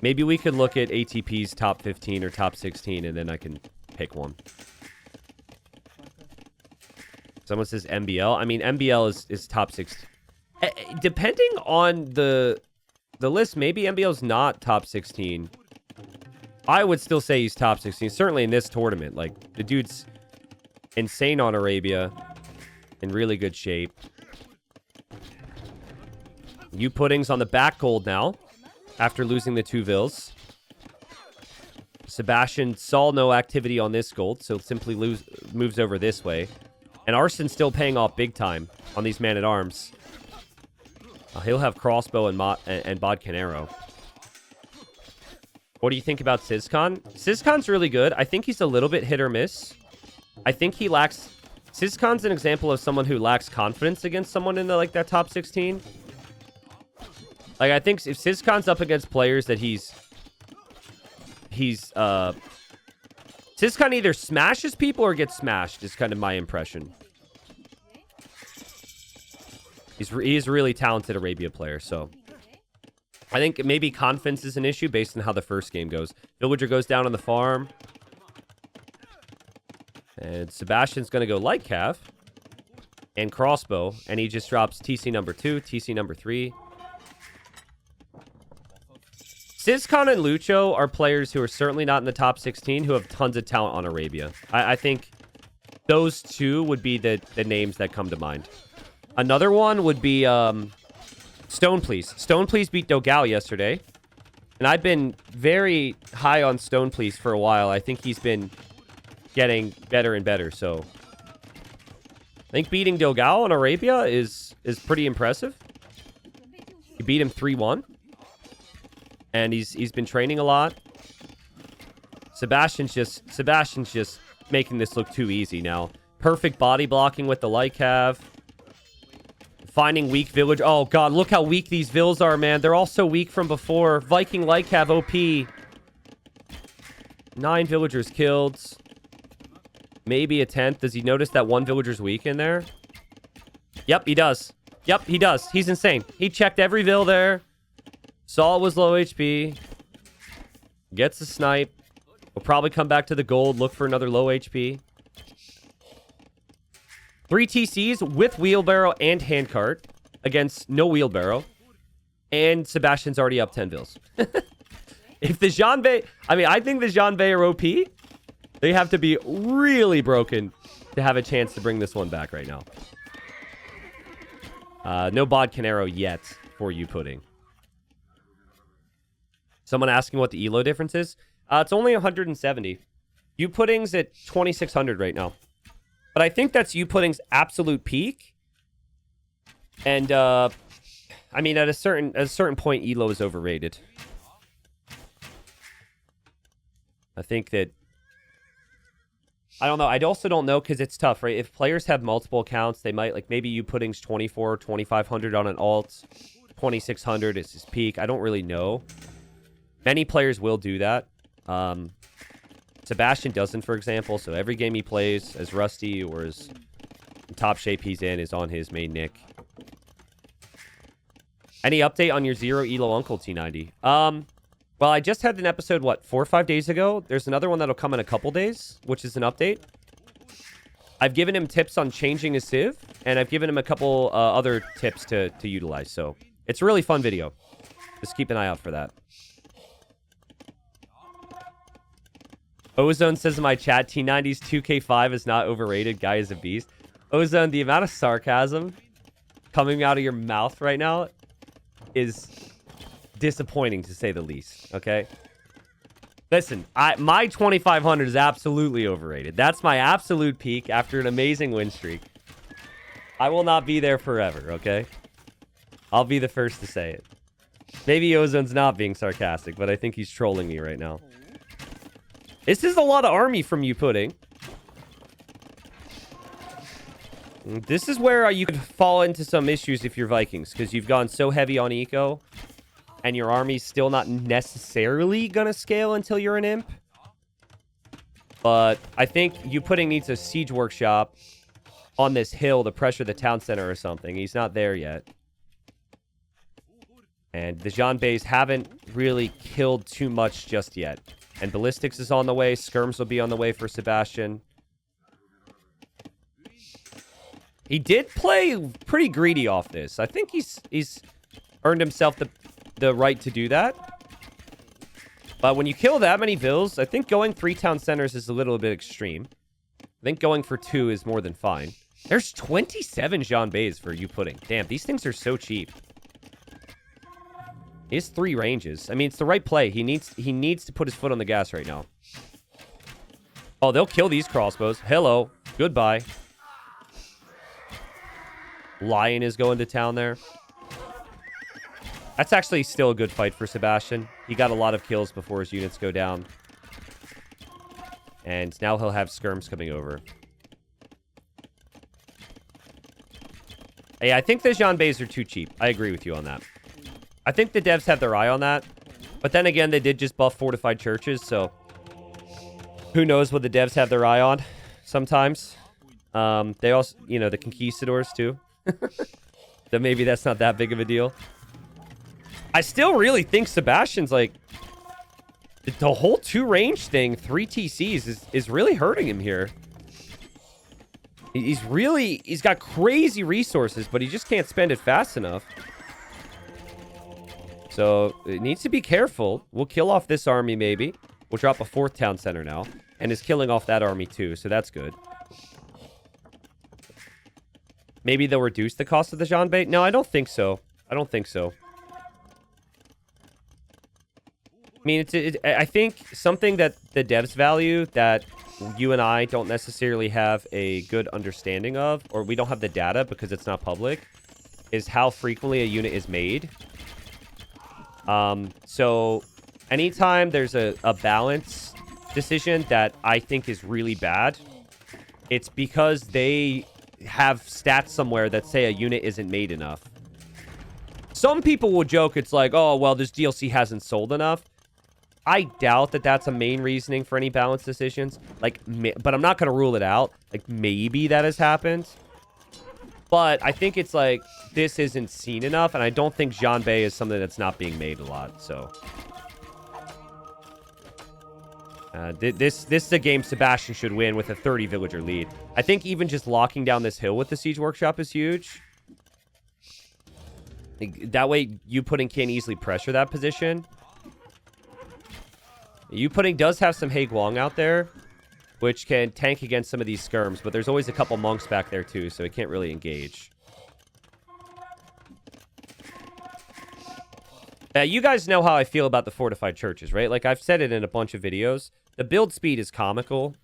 Maybe we could look at ATP's top 15 or top 16, and then I can pick one. Someone says MBL. I mean, MBL is top 16. Depending on the list, maybe MBL's not top 16. I would still say he's top 16. Certainly in this tournament. Like, the dude's insane on Arabia. In really good shape. Youpudding's on the back gold now. After losing the 2 Vils. Sebastian saw no activity on this gold. So simply moves over this way. And Arson's still paying off big time on these man-at-arms. He'll have crossbow and bodkin arrow. What do you think about Sizcon? Sizcon's really good. I think he's a little bit hit or miss. I think he lacks... Sizcon's an example of someone who lacks confidence against someone in the, like, that top 16. Like, I think if Sizcon's up against players that Sizcon either smashes people or gets smashed, is kind of my impression. He's a really talented Arabia player, so... I think maybe confidence is an issue based on how the first game goes. Villager goes down on the farm. And Sebastian's going to go light cav. And crossbow. And he just drops TC number 2, TC number 3. Sizcon and Lucho are players who are certainly not in the top 16 who have tons of talent on Arabia. I think those two would be the names that come to mind. Another one would be... Stone Please. Stone Please beat Dogal yesterday. And I've been very high on Stone Please for a while. I think he's been getting better and better, so... I think beating Dogal on Arabia is pretty impressive. He beat him 3-1. And he's been training a lot. Sebastian's just making this look too easy now. Perfect body blocking with the light cav. Finding weak village. Oh, God. Look how weak these vills are, man. They're all so weak from before. Viking light cav OP. 9 villagers killed. Maybe a 10th. Does he notice that 1 villager's weak in there? Yep, he does. Yep, he does. He's insane. He checked every vill there. Saw it was low HP. Gets a snipe. Will probably come back to the gold. Look for another low HP. 3 TCs with wheelbarrow and handcart against no wheelbarrow. And Sebastian's already up 10 vills. If the Janbei... I mean, I think the Janbei are OP. They have to be really broken to have a chance to bring this one back right now. No bodkin arrow yet for Youpudding. Someone asking what the elo difference is. It's only 170. Youpudding's at 2600 right now. But I think that's Youpudding's absolute peak. And, I mean, at a certain point, elo is overrated. I think that... I don't know. I also don't know because it's tough, right? If players have multiple accounts, they might, like, maybe Youpudding's 24, 2500 on an alt. 2600 is his peak. I don't really know. Many players will do that. Sebastian doesn't, for example. So every game he plays as Rusty or as top shape he's in is on his main nick. Any update on your zero elo uncle, T90? Well, I just had an episode, 4 or 5 days ago. There's another one that'll come in a couple days, which is an update. I've given him tips on changing his civ, and I've given him a couple other tips to utilize. So it's a really fun video. Just keep an eye out for that. Ozone says in my chat, T90's 2K5 is not overrated. Guy is a beast. Ozone, the amount of sarcasm coming out of your mouth right now is disappointing, to say the least, okay? Listen, my 2,500 is absolutely overrated. That's my absolute peak after an amazing win streak. I will not be there forever, okay? I'll be the first to say it. Maybe Ozone's not being sarcastic, but I think he's trolling me right now. This is a lot of army from Youpudding. This is where you could fall into some issues if you're Vikings, because you've gone so heavy on eco, and your army's still not necessarily going to scale until you're an imp. But I think Youpudding needs a siege workshop on this hill to pressure the town center or something. He's not there yet. And the Jean Bays haven't really killed too much just yet. And Ballistics is on the way. Skirms will be on the way for Sebastian. He did play pretty greedy off this. I think he's earned himself the right to do that. But when you kill that many vills, I think going 3 town centers is a little bit extreme. I think going for 2 is more than fine. There's 27 Jean Bays for Youpudding. Damn, these things are so cheap. He has 3 ranges. I mean, it's the right play. He needs to put his foot on the gas right now. Oh, they'll kill these crossbows. Hello. Goodbye. Lion is going to town there. That's actually still a good fight for Sebastian. He got a lot of kills before his units go down. And now he'll have skirms coming over. Hey, I think the Jean Bays are too cheap. I agree with you on that. I think the devs have their eye on that. But then again, they did just buff fortified churches, so who knows what the devs have their eye on sometimes. They also, you know, the conquistadors too. So maybe that's not that big of a deal. I still really think Sebastian's like the whole 2 range thing, 3 TCs is really hurting him here. He's got crazy resources, but he just can't spend it fast enough. So it needs to be careful. We'll kill off this army maybe. We'll drop a 4th town center now. And is killing off that army too, so that's good. Maybe they'll reduce the cost of the Jean Bay? No, I don't think so. I don't think so. I mean, I think something that the devs value that you and I don't necessarily have a good understanding of, or we don't have the data because it's not public, is how frequently a unit is made. So anytime there's a balance decision that I think is really bad, it's because they have stats somewhere that say a unit isn't made enough. Some people will joke it's like, oh, well, this DLC hasn't sold enough. I doubt that that's a main reasoning for any balance decisions. Like, but I'm not going to rule it out. Like, maybe that has happened. But I think it's like, this isn't seen enough, and I don't think Jean Bay is something that's not being made a lot, so. This is a game Sebastian should win with a 30 villager lead. I think even just locking down this hill with the siege workshop is huge. That way, Youpudding can't easily pressure that position. Youpudding does have some Hae Guang out there, which can tank against some of these skirms, but there's always a couple monks back there too, so it can't really engage. You guys know how I feel about the fortified churches, right? Like, I've said it in a bunch of videos. The build speed is comical.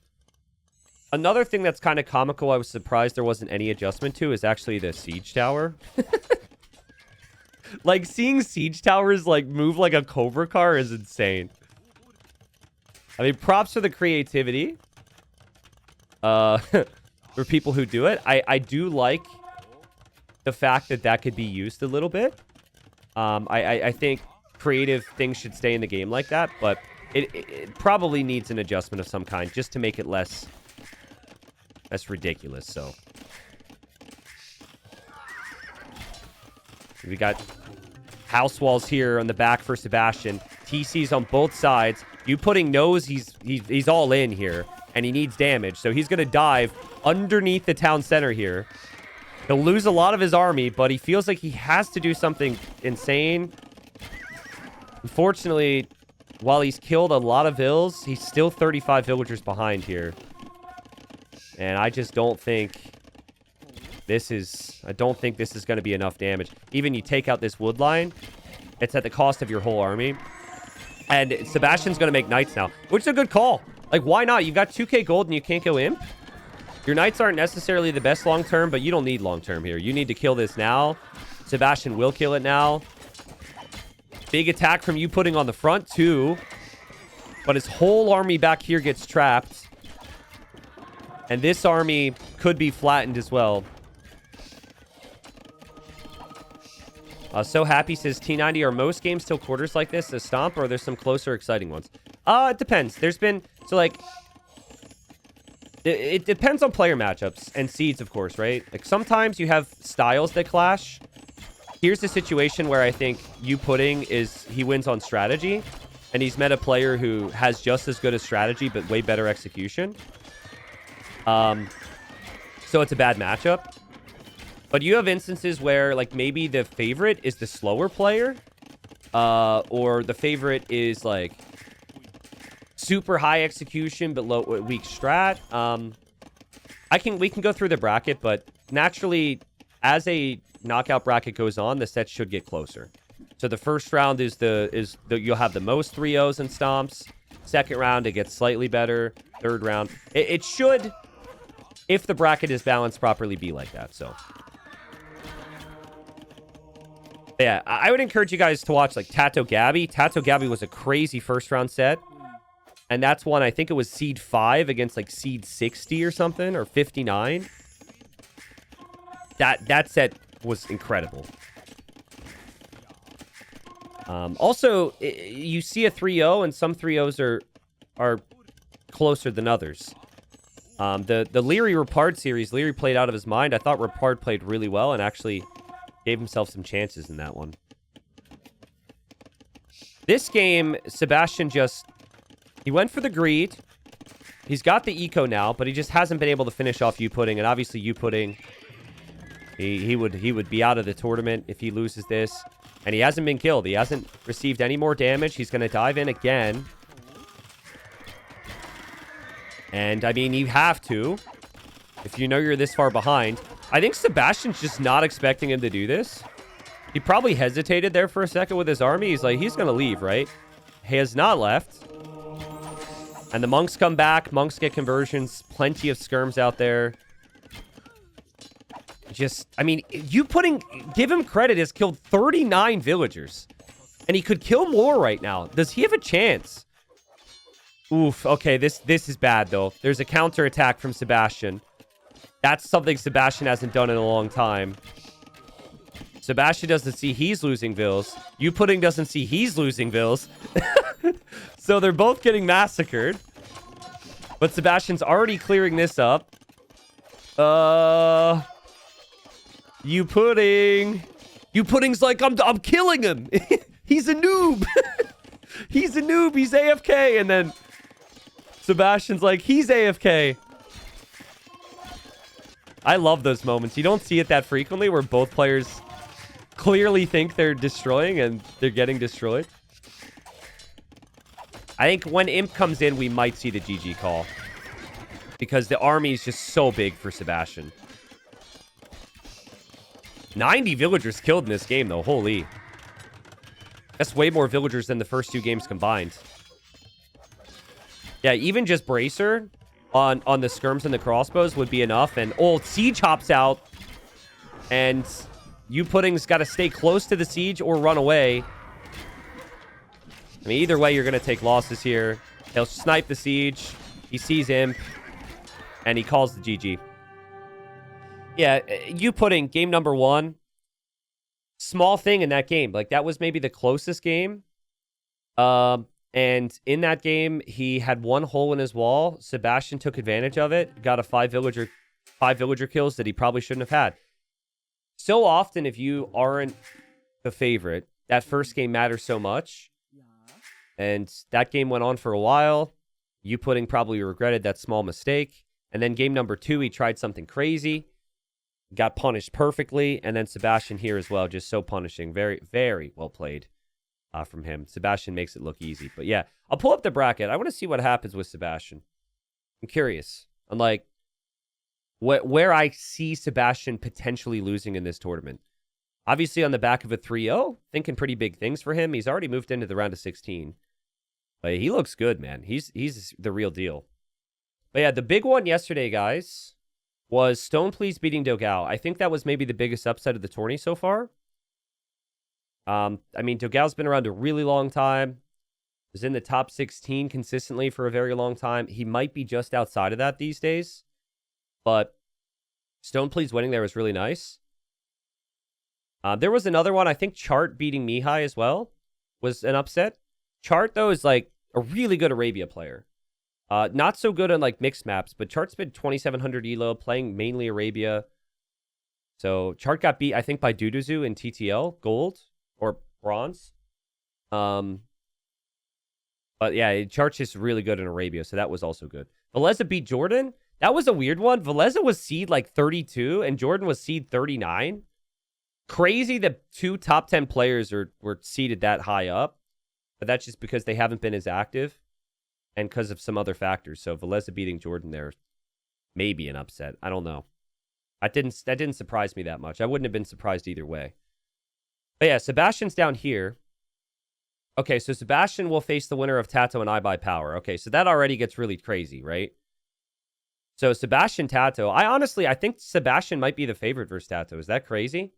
Another thing that's kind of comical, I was surprised there wasn't any adjustment to, is actually the siege tower. Like, seeing siege towers, like, move like a Cobra car is insane. I mean, props for the creativity. For people who do it. I do like the fact that that could be used a little bit. I think creative things should stay in the game like that, but it probably needs an adjustment of some kind just to make it less ridiculous. So we got house walls here on the back for Sebastian. TC's on both sides. Youpudding knows he's all in here, and he needs damage, so he's gonna dive underneath the town center here. He'll lose a lot of his army, but he feels like he has to do something insane. Unfortunately, while he's killed a lot of vills, he's still 35 villagers behind here. And I just don't think this is... I don't think this is going to be enough damage. Even you take out this wood line, it's at the cost of your whole army. And Sebastian's going to make knights now, which is a good call. Like, why not? You've got 2k gold and you can't go imp? Your knights aren't necessarily the best long-term, but you don't need long-term here. You need to kill this now. Sebastian will kill it now. Big attack from Youpudding on the front, too. But his whole army back here gets trapped. And this army could be flattened as well. So Happy says, T90, are most games still quarters like this, a stomp, or are there some closer, exciting ones? It depends. There's been... So, like... It depends on player matchups and seeds, of course, right? Like, sometimes you have styles that clash. Here's the situation where I think Youpudding is... He wins on strategy. And he's met a player who has just as good a strategy, but way better execution. So it's a bad matchup. But you have instances where, like, maybe the favorite is the slower player. Or the favorite is, like, super high execution, but low, weak strat. We can go through the bracket, but naturally, as a knockout bracket goes on, the sets should get closer. So the first round you'll have the most 3-0s and stomps. Second round, it gets slightly better. Third round, it should, if the bracket is balanced properly, be like that. So yeah, I would encourage you guys to watch, like, Tato Gabby. Tato Gabby was a crazy first round set. And that's one, I think it was seed 5 against, like, seed 60 or something, or 59. That set was incredible. Also, you see a 3-0, and some 3-0s are closer than others. The Leary Rapard series, Leary played out of his mind. I thought Rapard played really well and actually gave himself some chances in that one. This game, Sebastian just... He went for the greed. He's got the eco now, but he just hasn't been able to finish off Youpudding. And obviously Youpudding, he would be out of the tournament if he loses this. And he hasn't been killed. He hasn't received any more damage. He's going to dive in again. And, I mean, you have to, if you know you're this far behind. I think Sebastian's just not expecting him to do this. He probably hesitated there for a second with his army. He's like, he's going to leave, right? He has not left. And the monks come back. Monks get conversions. Plenty of skirms out there. Just, I mean, give him credit, has killed 39 villagers. And he could kill more right now. Does he have a chance? Oof, okay, this is bad, though. There's a counterattack from Sebastian. That's something Sebastian hasn't done in a long time. Sebastian doesn't see he's losing vills. Youpudding doesn't see he's losing vills. So they're both getting massacred. But Sebastian's already clearing this up. Youpudding. Youpudding's like, I'm killing him. He's a noob. He's a noob. He's AFK. And then Sebastian's like, he's AFK. I love those moments. You don't see it that frequently where both players clearly think they're destroying and they're getting destroyed. I think when Imp comes in, we might see the GG call. Because the army is just so big for Sebastian. 90 villagers killed in this game, though. Holy. That's way more villagers than the first 2 games combined. Yeah, even just Bracer on the skirms and the crossbows would be enough. And old Siege hops out. And Youpudding's got to stay close to the Siege or run away. I mean, either way, you're going to take losses here. He'll snipe the Siege. He sees Imp. And he calls the GG. Yeah, Youpudding, game number 1. Small thing in that game. Like, that was maybe the closest game. And in that game, he had one hole in his wall. Sebastian took advantage of it, got a five villager kills that he probably shouldn't have had. So often, if you aren't the favorite, that first game matters so much. And that game went on for a while. Youpudding probably regretted that small mistake. And then game number 2, he tried something crazy. Got punished perfectly. And then Sebastian here as well, just so punishing. Very, very well played from him. Sebastian makes it look easy. But yeah, I'll pull up the bracket. I want to see what happens with Sebastian. I'm curious. I'm like, where I see Sebastian potentially losing in this tournament. Obviously on the back of a 3-0, thinking pretty big things for him. He's already moved into the round of 16. But he looks good, man. He's the real deal. But yeah, the big one yesterday, guys, was Stone Please beating Dogao. I think that was maybe the biggest upset of the tourney so far. I mean, Dogao's been around a really long time. Was in the top 16 consistently for a very long time. He might be just outside of that these days. But Stone Please winning there was really nice. There was another one. I think Chart beating Mihai as well was an upset. Chart, though, is like a really good Arabia player. Not so good on like mixed maps, but Chart's been 2700 elo, playing mainly Arabia. So Chart got beat, I think, by Duduzu in TTL, gold or bronze. But yeah, Chart's just really good in Arabia, so that was also good. Veleza beat Jordan. That was a weird one. Veleza was seed like 32, and Jordan was seed 39. Crazy that 2 top 10 players were seeded that high up. But that's just because they haven't been as active and because of some other factors. So Veleza beating Jordan there may be an upset. I don't know. That didn't surprise me that much. I wouldn't have been surprised either way. But yeah, Sebastian's down here. Okay, so Sebastian will face the winner of Tato and I by Power. Okay, so that already gets really crazy, right? So Sebastian Tato. I think Sebastian might be the favorite versus Tato. Is that crazy?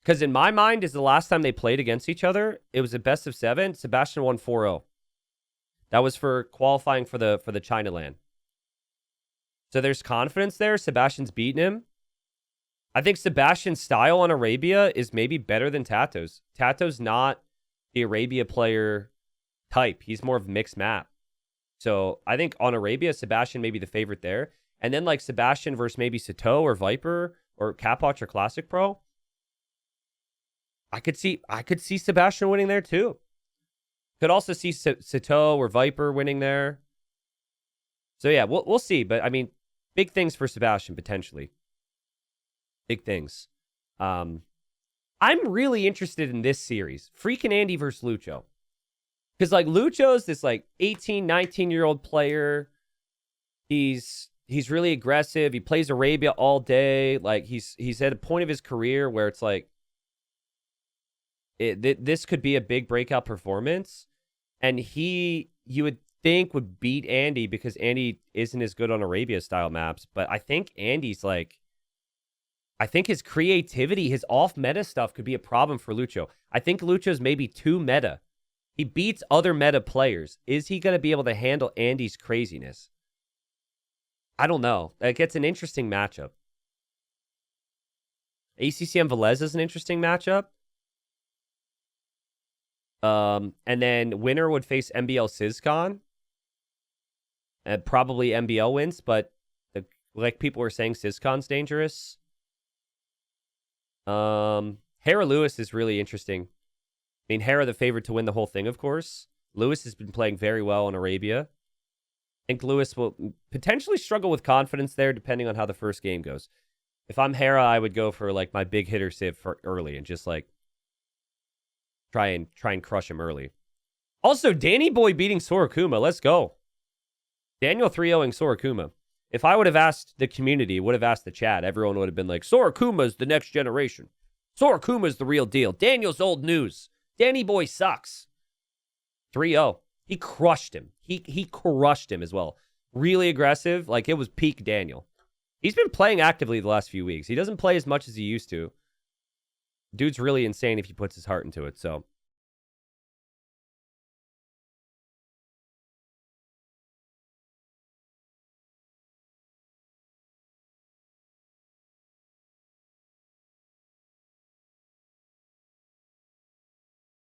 Because in my mind, is the last time they played against each other, it was a best of 7. Sebastian won 4-0. That was for qualifying for the China LAN. So there's confidence there. Sebastian's beaten him. I think Sebastian's style on Arabia is maybe better than Tato's. Tato's not the Arabia player type. He's more of a mixed map. So I think on Arabia, Sebastian may be the favorite there. And then like Sebastian versus maybe Sato or Viper or Capwatch or Classic Pro. I could see Sebastian winning there too. Could also see Sato or Viper winning there. So yeah, we'll see. But I mean, big things for Sebastian potentially. Big things. I'm really interested in this series. Freaking Andy versus Lucho. Because like Lucho's this like 18, 19-year-old player. He's really aggressive. He plays Arabia all day. Like he's at a point of his career where it's like this could be a big breakout performance. And you would think would beat Andy because Andy isn't as good on Arabia style maps. But I think Andy's like, I think his creativity, his off-meta stuff could be a problem for Lucho. I think Lucho's maybe too meta. He beats other meta players. Is he going to be able to handle Andy's craziness? I don't know. Like, it's an interesting matchup. ACCM Velez is an interesting matchup. And then winner would face MBL Sizcon. And probably MBL wins, but like people were saying, Sizcon's dangerous. Hera Lewis is really interesting. I mean, Hera the favorite to win the whole thing, of course. Lewis has been playing very well in Arabia. I think Lewis will potentially struggle with confidence there, depending on how the first game goes. If I'm Hera, I would go for like my big hitter Civ for early and just like try and crush him early. Also, Danny Boy beating Sorakuma. Let's go. Daniel 3-0ing Sorakuma. If I would have asked the community, would have asked the chat, everyone would have been like, Sorakuma's the next generation. Sorakuma's the real deal. Daniel's old news. Danny Boy sucks. 3-0. He crushed him. He crushed him as well. Really aggressive. Like, it was peak Daniel. He's been playing actively the last few weeks. He doesn't play as much as he used to. Dude's really insane if he puts his heart into it. So